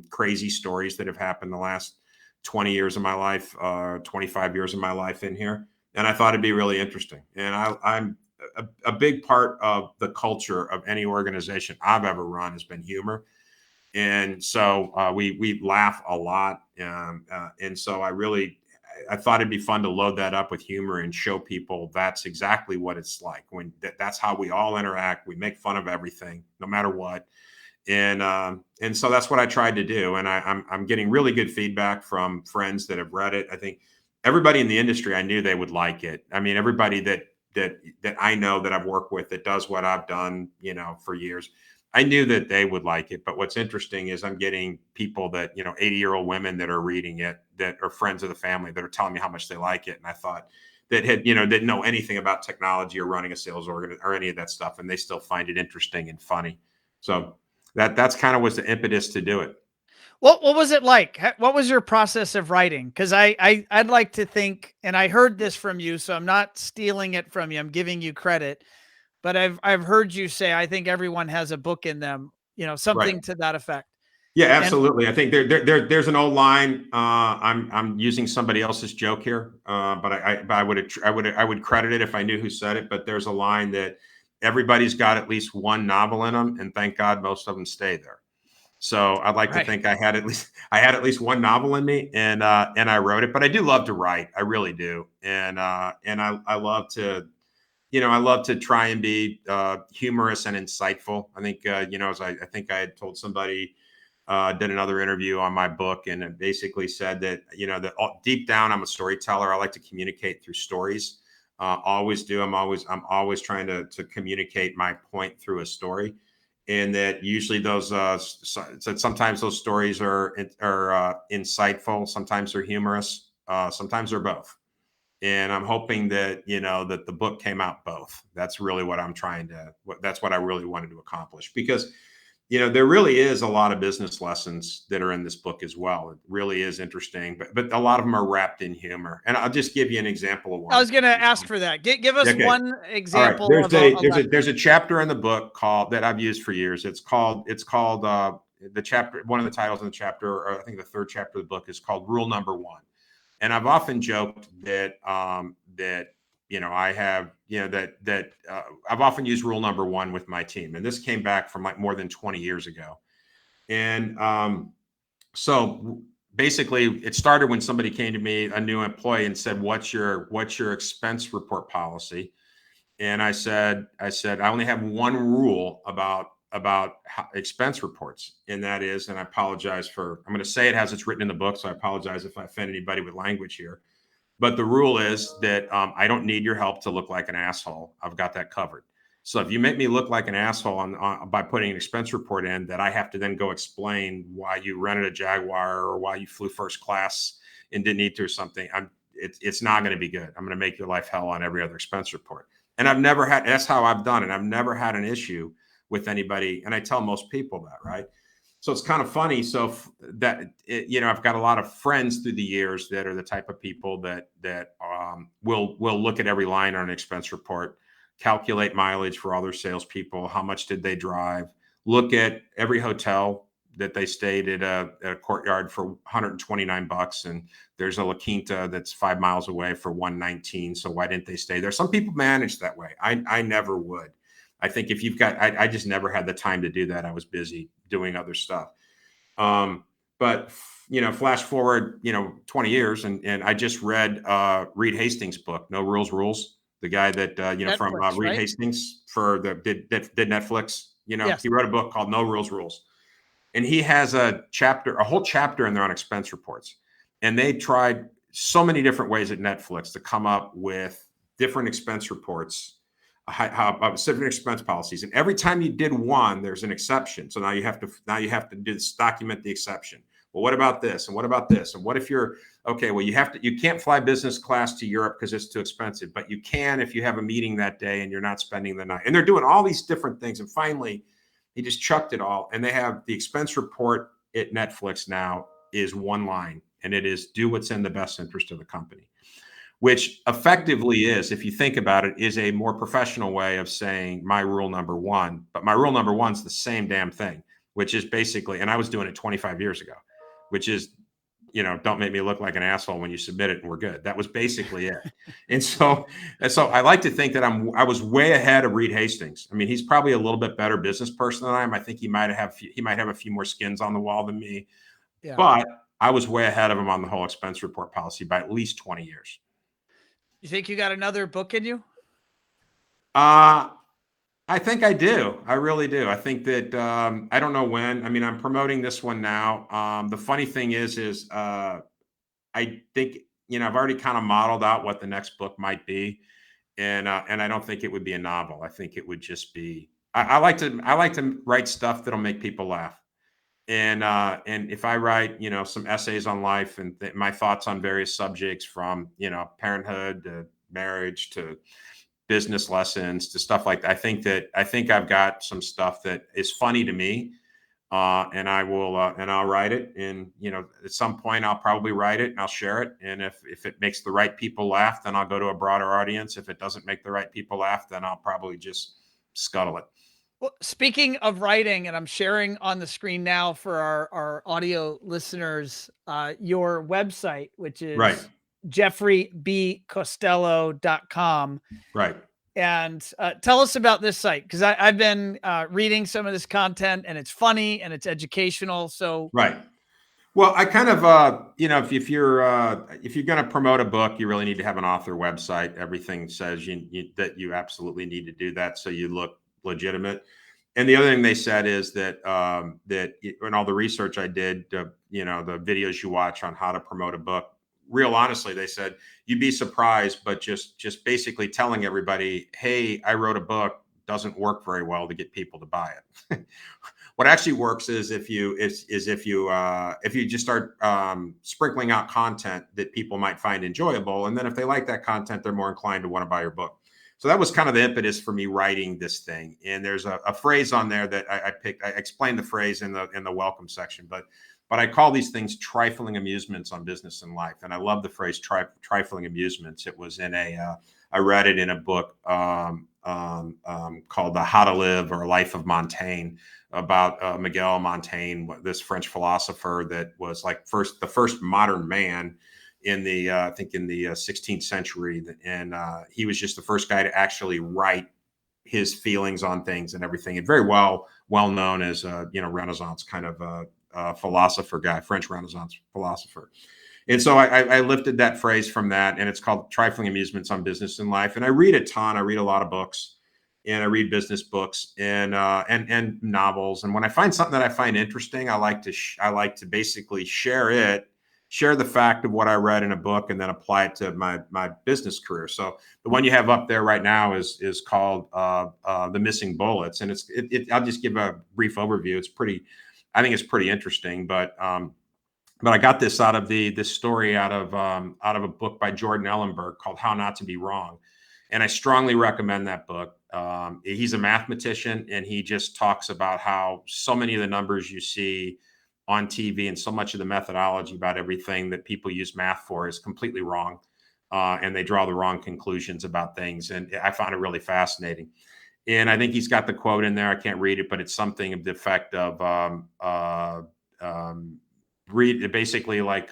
crazy stories that have happened the last 20 years of my life, 25 years of my life in here. And I thought it'd be really interesting. And I'm a big part of the culture of any organization I've ever run has been humor. And so we laugh a lot. And so I thought it'd be fun to load that up with humor and show people that's exactly what it's like that's how we all interact. We make fun of everything, no matter what. And so that's what I tried to do. And I'm getting really good feedback from friends that have read it. I think everybody in the industry, I knew they would like it. I mean, everybody that I know that I've worked with that does what I've done, for years, I knew that they would like it. But what's interesting is I'm getting people that, 80-year-old women that are reading it, that are friends of the family, that are telling me how much they like it. And I thought that didn't know anything about technology or running a sales organ or any of that stuff, and they still find it interesting and funny. So that's kind of was the impetus to do it. What was it like? What was your process of writing? Because I'd like to think, and I heard this from you, so I'm not stealing it from you. I'm giving you credit, but I've heard you say, I think everyone has a book in them, something Right. to that effect. Yeah, And absolutely. I think there's an old line. I'm using somebody else's joke here, but I would credit it if I knew who said it. But there's a line that everybody's got at least one novel in them, and thank God most of them stay there. So I'd like to right. think I had at least one novel in me, and I wrote it. But I do love to write. I really do, and I love to. I love to try and be humorous and insightful. I think, as I think I had told somebody, did another interview on my book, and it basically said that, that deep down, I'm a storyteller. I like to communicate through stories. Always do. I'm always trying to communicate my point through a story. And that usually those, sometimes those stories are insightful. Sometimes they're humorous. Sometimes they're both. And I'm hoping that, that the book came out both. That's really what that's what I really wanted to accomplish, because, there really is a lot of business lessons that are in this book as well. It really is interesting, but a lot of them are wrapped in humor. And I'll just give you an example of I one. was going to ask for that. Give us Okay. one All right. example of a lesson. There's a chapter in the book that I've used for years. It's called the chapter. One of the titles in the chapter, or I think the third chapter of the book, is called Rule Number One. And I've often joked that I have I've often used rule number one with my team, and this came back from like more than 20 years ago. And so basically, it started when somebody came to me, a new employee, and said, "What's your expense report policy?" And I said, I only have one rule about expense reports, and that is, and I apologize I'm going to say it as it's written in the book, so I apologize if I offend anybody with language here. But the rule is that I don't need your help to look like an asshole. I've got that covered. So if you make me look like an asshole by putting an expense report in that I have to then go explain why you rented a Jaguar or why you flew first class and didn't need to or something, it's not going to be good. I'm going to make your life hell on every other expense report. And I've never had, that's how I've done it. I've never had an issue with anybody. And I tell most people that, right? So it's kind of funny. So I've got a lot of friends through the years that are the type of people that will look at every line on an expense report, calculate mileage for all their salespeople, how much did they drive, look at every hotel that they stayed at a Courtyard for $129, and there's a La Quinta that's 5 miles away for $119. So why didn't they stay there? Some people manage that way. I never would. I think if you've got, I just never had the time to do that. I was busy doing other stuff. But flash forward, 20 years, and I just read Reed Hastings' book, No Rules Rules. The guy that Netflix, from Reed right? Hastings did Netflix. Yes. He wrote a book called No Rules Rules, and he has a whole chapter in there on expense reports. And they tried so many different ways at Netflix to come up with different expense reports, different expense policies. And every time you did one, there's an exception. So now you have to document the exception. Well, what about this? And what about this? And what if you're okay? Well, you can't fly business class to Europe because it's too expensive, but you can if you have a meeting that day and you're not spending the night. And they're doing all these different things. And finally, he just chucked it all. And they have the expense report at Netflix now is one line, and it is do what's in the best interest of the company, which effectively is, if you think about it, is a more professional way of saying my rule number one. But my rule number one is the same damn thing, which is basically, and I was doing it 25 years ago, which is, don't make me look like an asshole when you submit it and we're good. That was basically it. And so I like to think that I was way ahead of Reed Hastings. I mean, he's probably a little bit better business person than I am. I think he might have a few more skins on the wall than me, but I was way ahead of him on the whole expense report policy by at least 20 years. You think you got another book in you? I think I do. I really do. I think that I don't know when. I mean, I'm promoting this one now. The funny thing is I think I've already kind of modeled out what the next book might be, and I don't think it would be a novel. I think it would just be. I like to write stuff that'll make people laugh, and if I write some essays on life and my thoughts on various subjects from parenthood to marriage to business lessons to stuff like that. I think I've got some stuff that is funny to me, and I'll write it. And at some point I'll probably write it and I'll share it. And if it makes the right people laugh, then I'll go to a broader audience. If it doesn't make the right people laugh, then I'll probably just scuttle it. Well, speaking of writing, and I'm sharing on the screen now for our audio listeners, your website, which is right. jeffreybcostello.com. Right. And tell us about this site, because I've been reading some of this content, and it's funny and it's educational. So right. Well, I kind of if you're going to promote a book, you really need to have an author website. Everything says that you absolutely need to do that so you look legitimate. And the other thing they said is that in all the research I did, the videos you watch on how to promote a book, real honestly, they said you'd be surprised, but just basically telling everybody, hey, I wrote a book, doesn't work very well to get people to buy it. What actually works is if you just start sprinkling out content that people might find enjoyable, and then if they like that content, they're more inclined to want to buy your book. So that was kind of the impetus for me writing this thing. And there's a phrase on there that I picked. I explained the phrase in the welcome section, but I call these things trifling amusements on business and life. And I love the phrase trifling amusements. It was I read it in a book called The How to Live or Life of Montaigne, about Miguel Montaigne, this French philosopher that was like the first modern man in the I think in the 16th century, and he was just the first guy to actually write his feelings on things and everything, and very well known as Renaissance kind of philosopher guy, French Renaissance philosopher. And so I lifted that phrase from that, and it's called trifling amusements on business and life. And I read a ton. I read a lot of books, and I read business books and novels. And when I find something that I find interesting, I like to basically share it share the fact of what I read in a book and then apply it to my business career. So the one you have up there right now is called The Missing Bullets, and I'll just give a brief overview. I think it's pretty interesting, but I got this out of this story out of a book by Jordan Ellenberg called How Not to Be Wrong, and I strongly recommend that book. He's a mathematician, and he just talks about how so many of the numbers you see on TV and so much of the methodology about everything that people use math for is completely wrong, and they draw the wrong conclusions about things. And I found it really fascinating. And I think he's got the quote in there. I can't read it, but it's something of the effect of basically like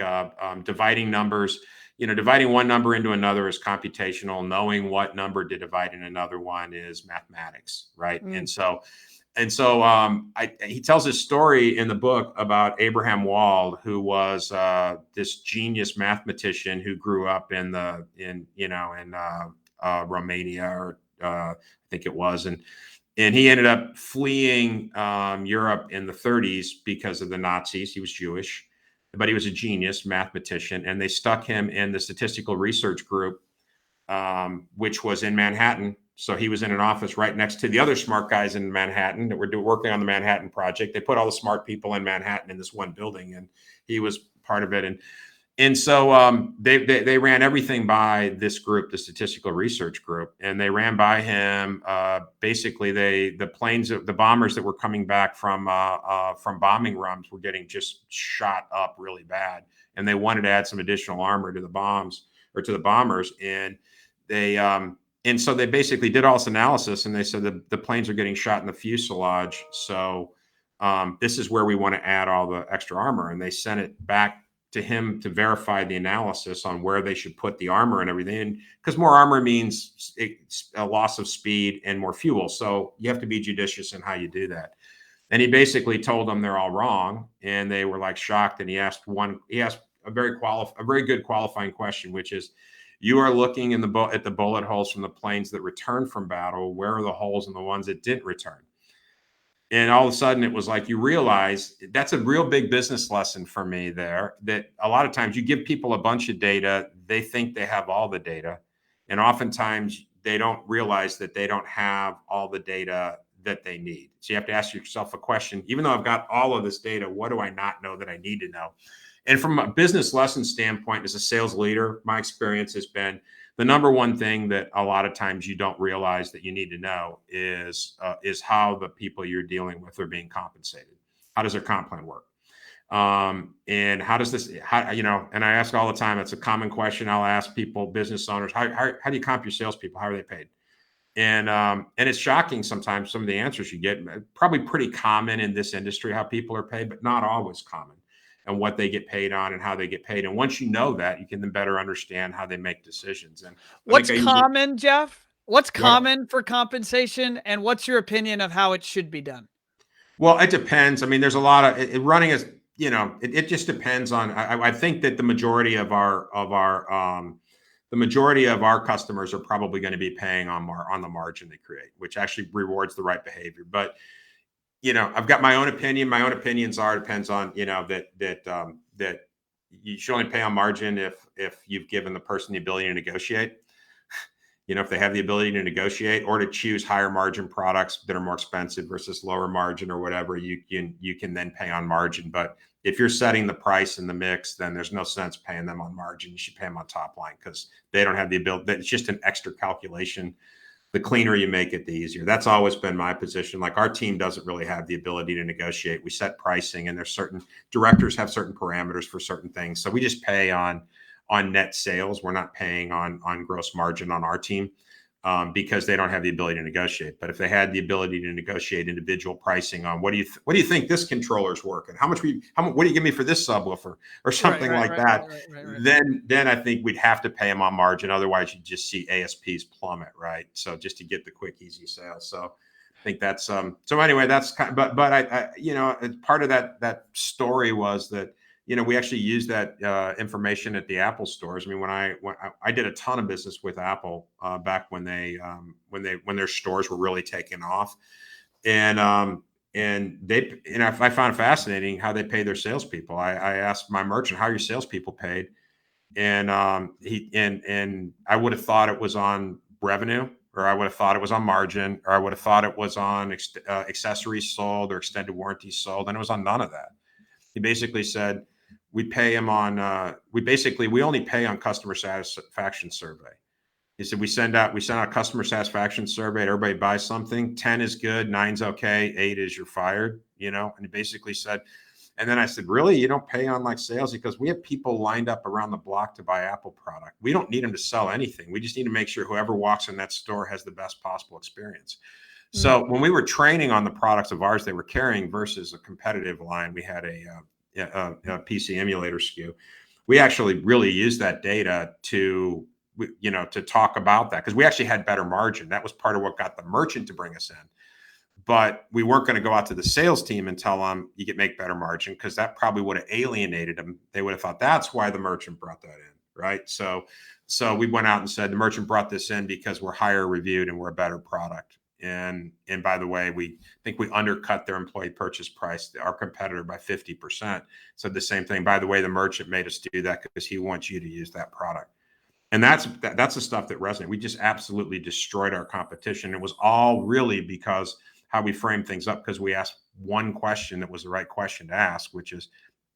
dividing numbers. Dividing one number into another is computational. Knowing what number to divide in another one is mathematics, right? Mm. He tells this story in the book about Abraham Wald, who was this genius mathematician who grew up in Romania, or I think it was, and he ended up fleeing Europe in the 30s because of the Nazis. He was Jewish, but he was a genius mathematician, and they stuck him in the statistical research group, which was in Manhattan. So he was in an office right next to the other smart guys in Manhattan that were working on the Manhattan Project. They put all the smart people in Manhattan in this one building, and he was part of it. And so they ran everything by this group, the statistical research group, and they ran by him. Basically, the bombers that were coming back from bombing runs were getting just shot up really bad, and they wanted to add some additional armor to the bombs or to the bombers, and so they basically did all this analysis, and they said the planes are getting shot in the fuselage, so this is where we want to add all the extra armor, and they sent it back to him to verify the analysis on where they should put the armor and everything. Because more armor means a loss of speed and more fuel. So you have to be judicious in how you do that. And he basically told them they're all wrong. And they were like shocked. And he asked a very good qualifying question, which is, you are looking at the bullet holes from the planes that returned from battle. Where are the holes in the ones that didn't return? And all of a sudden it was like, you realize that's a real big business lesson for me there, that a lot of times you give people a bunch of data, they think they have all the data. And oftentimes they don't realize that they don't have all the data that they need. So you have to ask yourself a question, even though I've got all of this data, what do I not know that I need to know? And from a business lesson standpoint, as a sales leader, my experience has been the number one thing that a lot of times you don't realize that you need to know is how the people you're dealing with are being compensated. How does their comp plan work? And how does this, and I ask all the time, it's a common question I'll ask people, business owners, how do you comp your salespeople? How are they paid? And it's shocking sometimes some of the answers you get. Probably pretty common in this industry how people are paid, but not always common, and what they get paid on and how they get paid. And once you know that, you can then better understand how they make decisions. And what's common, Jeff? What's common for compensation, and what's your opinion of how it should be done? Well, it depends. I mean, there's a lot of running is, it just depends on, I think that the majority of our customers are probably going to be paying on the margin they create, which actually rewards the right behavior. But I've got my own opinion. My own opinions depends on, that you should only pay on margin if you've given the person the ability to negotiate. If they have the ability to negotiate or to choose higher margin products that are more expensive versus lower margin or whatever, you can then pay on margin. But if you're setting the price in the mix, then there's no sense paying them on margin. You should pay them on top line because they don't have the ability. It's just an extra calculation. The cleaner you make it, the easier. That's always been my position. Like, our team doesn't really have the ability to negotiate. We set pricing, and there's certain directors have certain parameters for certain things. So we just pay on net sales. We're not paying on gross margin on our team because they don't have the ability to negotiate. But if they had the ability to negotiate individual pricing on what do you think this controller's working? What do you give me for this subwoofer or something like that? Then I think we'd have to pay them on margin. Otherwise, you just see ASPs plummet, right? So just to get the quick, easy sale. So I think that's so anyway, that's kind of, but I part of that story was that, we actually used that information at the Apple stores. I mean, when I did a ton of business with Apple back when their stores were really taking off, and I found it fascinating how they pay their salespeople. I asked my merchant, how are your salespeople paid? And I would have thought it was on revenue, or I would have thought it was on margin, or I would have thought it was on accessories sold or extended warranties sold, and it was on none of that. He basically said we pay him on we only pay on customer satisfaction survey. He said we send out a customer satisfaction survey. Everybody buys something. 10 is good, 9's okay, 8 is you're fired. And he basically said. And then I said, really? You don't pay on like sales? Because we have people lined up around the block to buy Apple product. We don't need them to sell anything. We just need to make sure whoever walks in that store has the best possible experience. So when we were training on the products of ours they were carrying versus a competitive line, we had a PC emulator SKU. We actually really used that data to talk about that, because we actually had better margin. That was part of what got the merchant to bring us in. But we weren't going to go out to the sales team and tell them you can make better margin, because that probably would have alienated them. They would have thought that's why the merchant brought that in, right? So we went out and said the merchant brought this in because we're higher reviewed and we're a better product. And by the way, we think we undercut their employee purchase price, our competitor, by 50%. Said the same thing. By the way, the merchant made us do that because he wants you to use that product. And that's the stuff that resonated. We just absolutely destroyed our competition. It was all really because how we framed things up, because we asked one question that was the right question to ask, which is,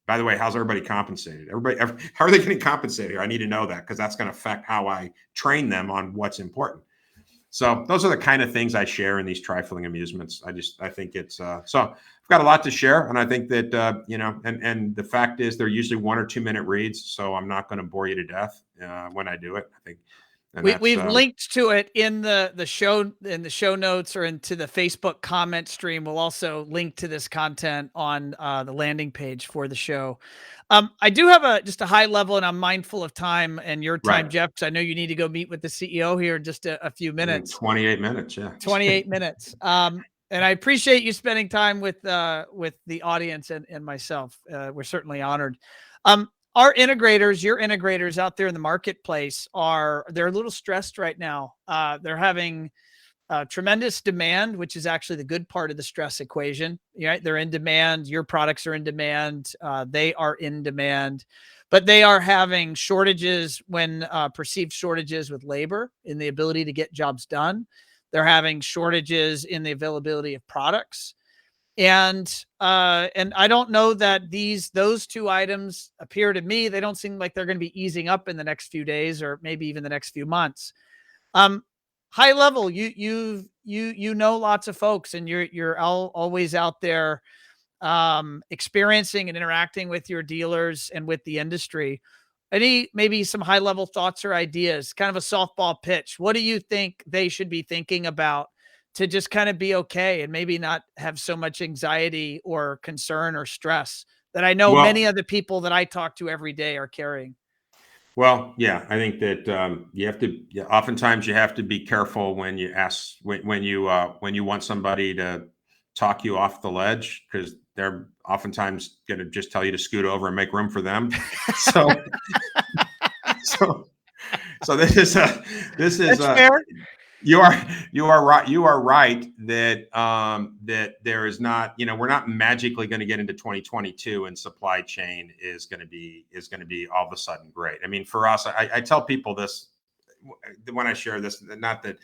by the way, how's everybody compensated? How are they getting compensated? I need to know that, because that's going to affect how I train them on what's important. So those are the kind of things I share in these trifling amusements. I think it's so I've got a lot to share, and I think that and the fact is they're usually 1 or 2 minute reads, so I'm not going to bore you to death when I do it. I think. We've linked to it in the show notes, or into the Facebook comment stream. We'll also link to this content on the landing page for the show. I do have just a high level, and I'm mindful of time and your time, Right. Jeff, because I know you need to go meet with the CEO here in just a few minutes. 28 minutes, yeah. 28 minutes. And I appreciate you spending time with the audience and myself. We're certainly honored. Our integrators, your integrators out there in the marketplace, they're a little stressed right now. They're having tremendous demand, which is actually the good part of the stress equation. Right? They're in demand. Your products are in demand. They are in demand, but they are having shortages, perceived shortages with labor in the ability to get jobs done. They're having shortages in the availability of products. And I don't know that those two items appear to me, they don't seem like they're going to be easing up in the next few days, or maybe even the next few months. High level, you know lots of folks, and you're always out there experiencing and interacting with your dealers and with the industry. Maybe some high level thoughts or ideas, kind of a softball pitch. What do you think they should be thinking about to just kind of be okay, and maybe not have so much anxiety or concern or stress that I know many of the people that I talk to every day are carrying? Well, yeah, I think that you have to. Yeah, oftentimes, you have to be careful when you ask when you want somebody to talk you off the ledge, because they're oftentimes going to just tell you to scoot over and make room for them. So, so this is fair. You are right. You are right that that there is not, we're not magically going to get into 2022 and supply chain is going to be all of a sudden great. I mean, for us, I tell people this when I share this, not that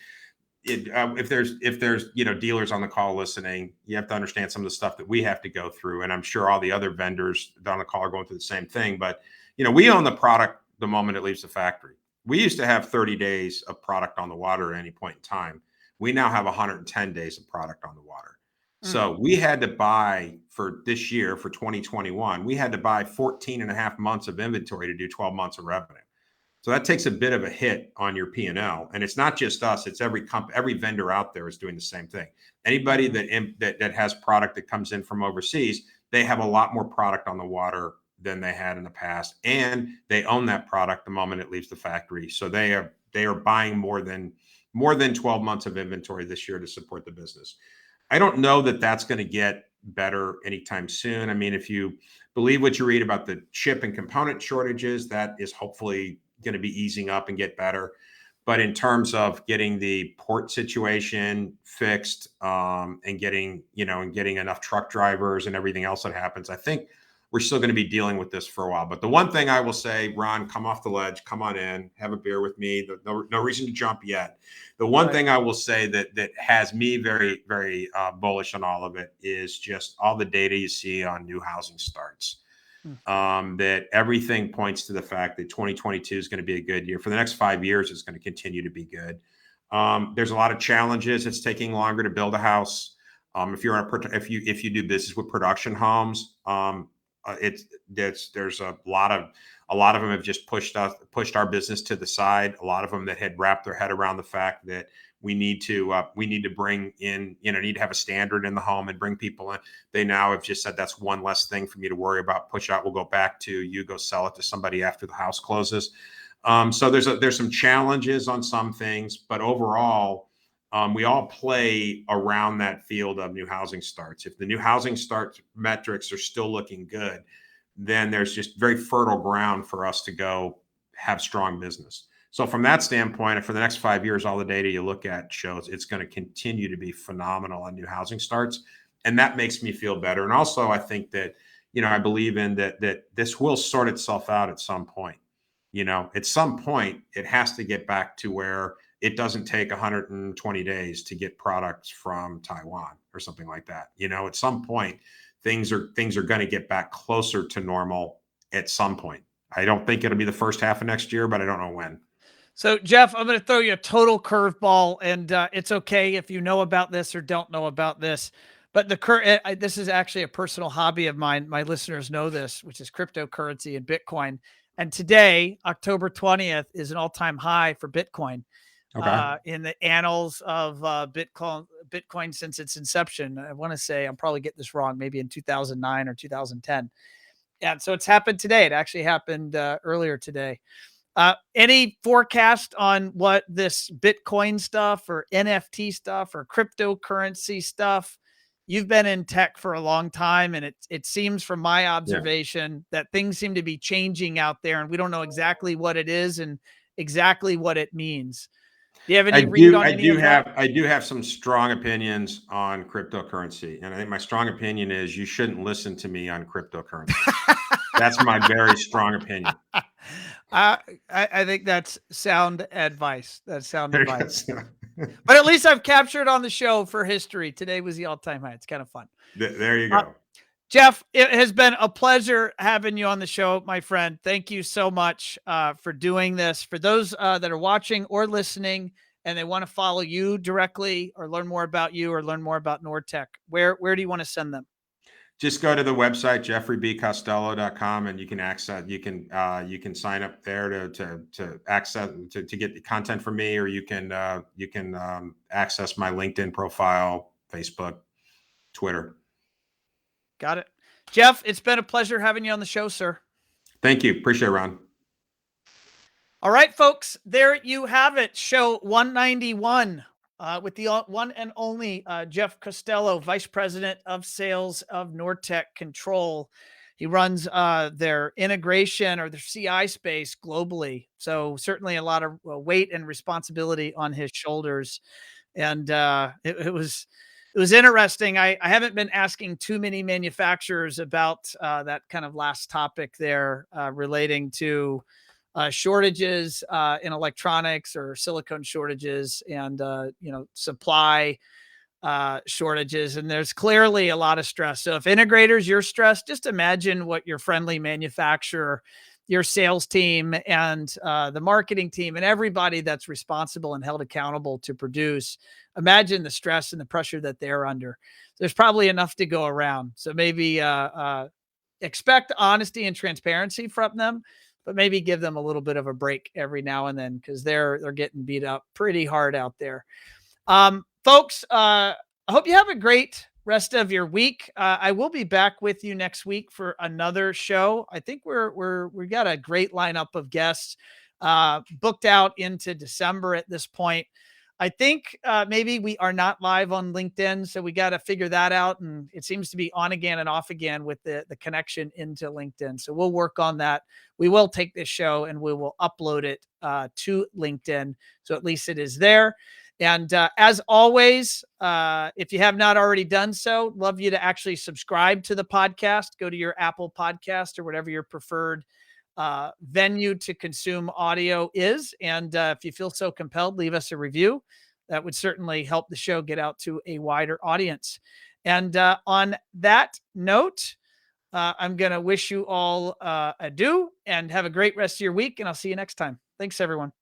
if there's dealers on the call listening, you have to understand some of the stuff that we have to go through, and I'm sure all the other vendors on the call are going through the same thing. But we own the product the moment it leaves the factory. We used to have 30 days of product on the water at any point in time. We now have 110 days of product on the water. So we had to buy, for this year, for 2021, we had to buy 14 and a half months of inventory to do 12 months of revenue. So that takes a bit of a hit on your P&L. And it's not just us, it's every vendor out there is doing the same thing. Anybody that has product that comes in from overseas, they have a lot more product on the water than they had in the past, and they own that product the moment it leaves the factory. So they are buying more than 12 months of inventory this year to support the business. I don't know that that's going to get better anytime soon. I mean, if you believe what you read about the chip and component shortages, that is hopefully going to be easing up and get better. But in terms of getting the port situation fixed, and getting enough truck drivers and everything else that happens, I think we're still going to be dealing with this for a while. But the one thing I will say, Ron, come off the ledge, come on in, have a beer with me. No reason to jump yet. The one thing I will say that has me very, very bullish on all of it is just all the data you see on new housing starts. That everything points to the fact that 2022 is going to be a good year. For the next 5 years, it's going to continue to be good. There's a lot of challenges. It's taking longer to build a house. If you do business with production homes, there's a lot of them have just pushed our business to the side. A lot of them that had wrapped their head around the fact that we need to bring in, need to have a standard in the home and bring people in. They now have just said that's one less thing for me to worry about. Push out. We'll go back to you go sell it to somebody after the house closes. So there's some challenges on some things, but overall, we all play around that field of new housing starts. If the new housing starts metrics are still looking good, then there's just very fertile ground for us to go have strong business. So from that standpoint, for the next 5 years, all the data you look at shows it's going to continue to be phenomenal on new housing starts. And that makes me feel better. And also, I think that, I believe in that this will sort itself out at some point. At some point, it has to get back to where it doesn't take 120 days to get products from Taiwan or something like that. At some point, things are going to get back closer to normal at some point. I don't think it'll be the first half of next year, but I don't know when. So, Jeff, I'm going to throw you a total curveball, and it's okay if you know about this or don't know about this. But this is actually a personal hobby of mine. My listeners know this, which is cryptocurrency and Bitcoin. And today, October 20th, is an all-time high for Bitcoin. Okay. In the annals of Bitcoin since its inception. I want to say, I'm probably getting this wrong, maybe in 2009 or 2010. And so it's happened today. It actually happened earlier today. Any forecast on what this Bitcoin stuff or NFT stuff or cryptocurrency stuff? You've been in tech for a long time, and it seems from my observation that things seem to be changing out there, and we don't know exactly what it is and exactly what it means. Do you have any read on any of that? I do have some strong opinions on cryptocurrency, and I think my strong opinion is you shouldn't listen to me on cryptocurrency. That's my very strong opinion. I think that's sound advice. That's sound advice. But at least I've captured on the show for history. Today was the all-time high. It's kind of fun. There you go. Jeff, it has been a pleasure having you on the show, my friend. Thank you so much for doing this. For those that are watching or listening and they want to follow you directly or learn more about you or learn more about Nortech, where do you want to send them? Just go to the website, jeffreybcostello.com, and you can access, you can sign up there to access, to get the content from me, or you can access my LinkedIn profile, Facebook, Twitter. Got it. Jeff, it's been a pleasure having you on the show, sir. Thank you. Appreciate it, Ron. All right, folks, there you have it. Show 191 with the one and only Jeff Costello, Vice President of Sales of Nortech Control. He runs their integration or their CI space globally. So certainly a lot of weight and responsibility on his shoulders. And it was interesting. I haven't been asking too many manufacturers about that kind of last topic there relating to shortages in electronics or silicone shortages and, supply shortages. And there's clearly a lot of stress. So if integrators, you're stressed, just imagine what your friendly manufacturer, your sales team and the marketing team and everybody that's responsible and held accountable to produce. Imagine the stress and the pressure that they're under. There's probably enough to go around. So maybe expect honesty and transparency from them, but maybe give them a little bit of a break every now and then because they're getting beat up pretty hard out there. Folks, I hope you have a great rest of your week. I will be back with you next week for another show. I think we got a great lineup of guests booked out into December at this point. I think maybe we are not live on LinkedIn, so we got to figure that out. And it seems to be on again and off again with the connection into LinkedIn. So we'll work on that. We will take this show and we will upload it to LinkedIn, so at least it is there. And as always, if you have not already done so, love you to actually subscribe to the podcast. Go to your Apple podcast or whatever your preferred venue to consume audio is. And if you feel so compelled, leave us a review. That would certainly help the show get out to a wider audience. And on that note, I'm going to wish you all adieu and have a great rest of your week. And I'll see you next time. Thanks, everyone.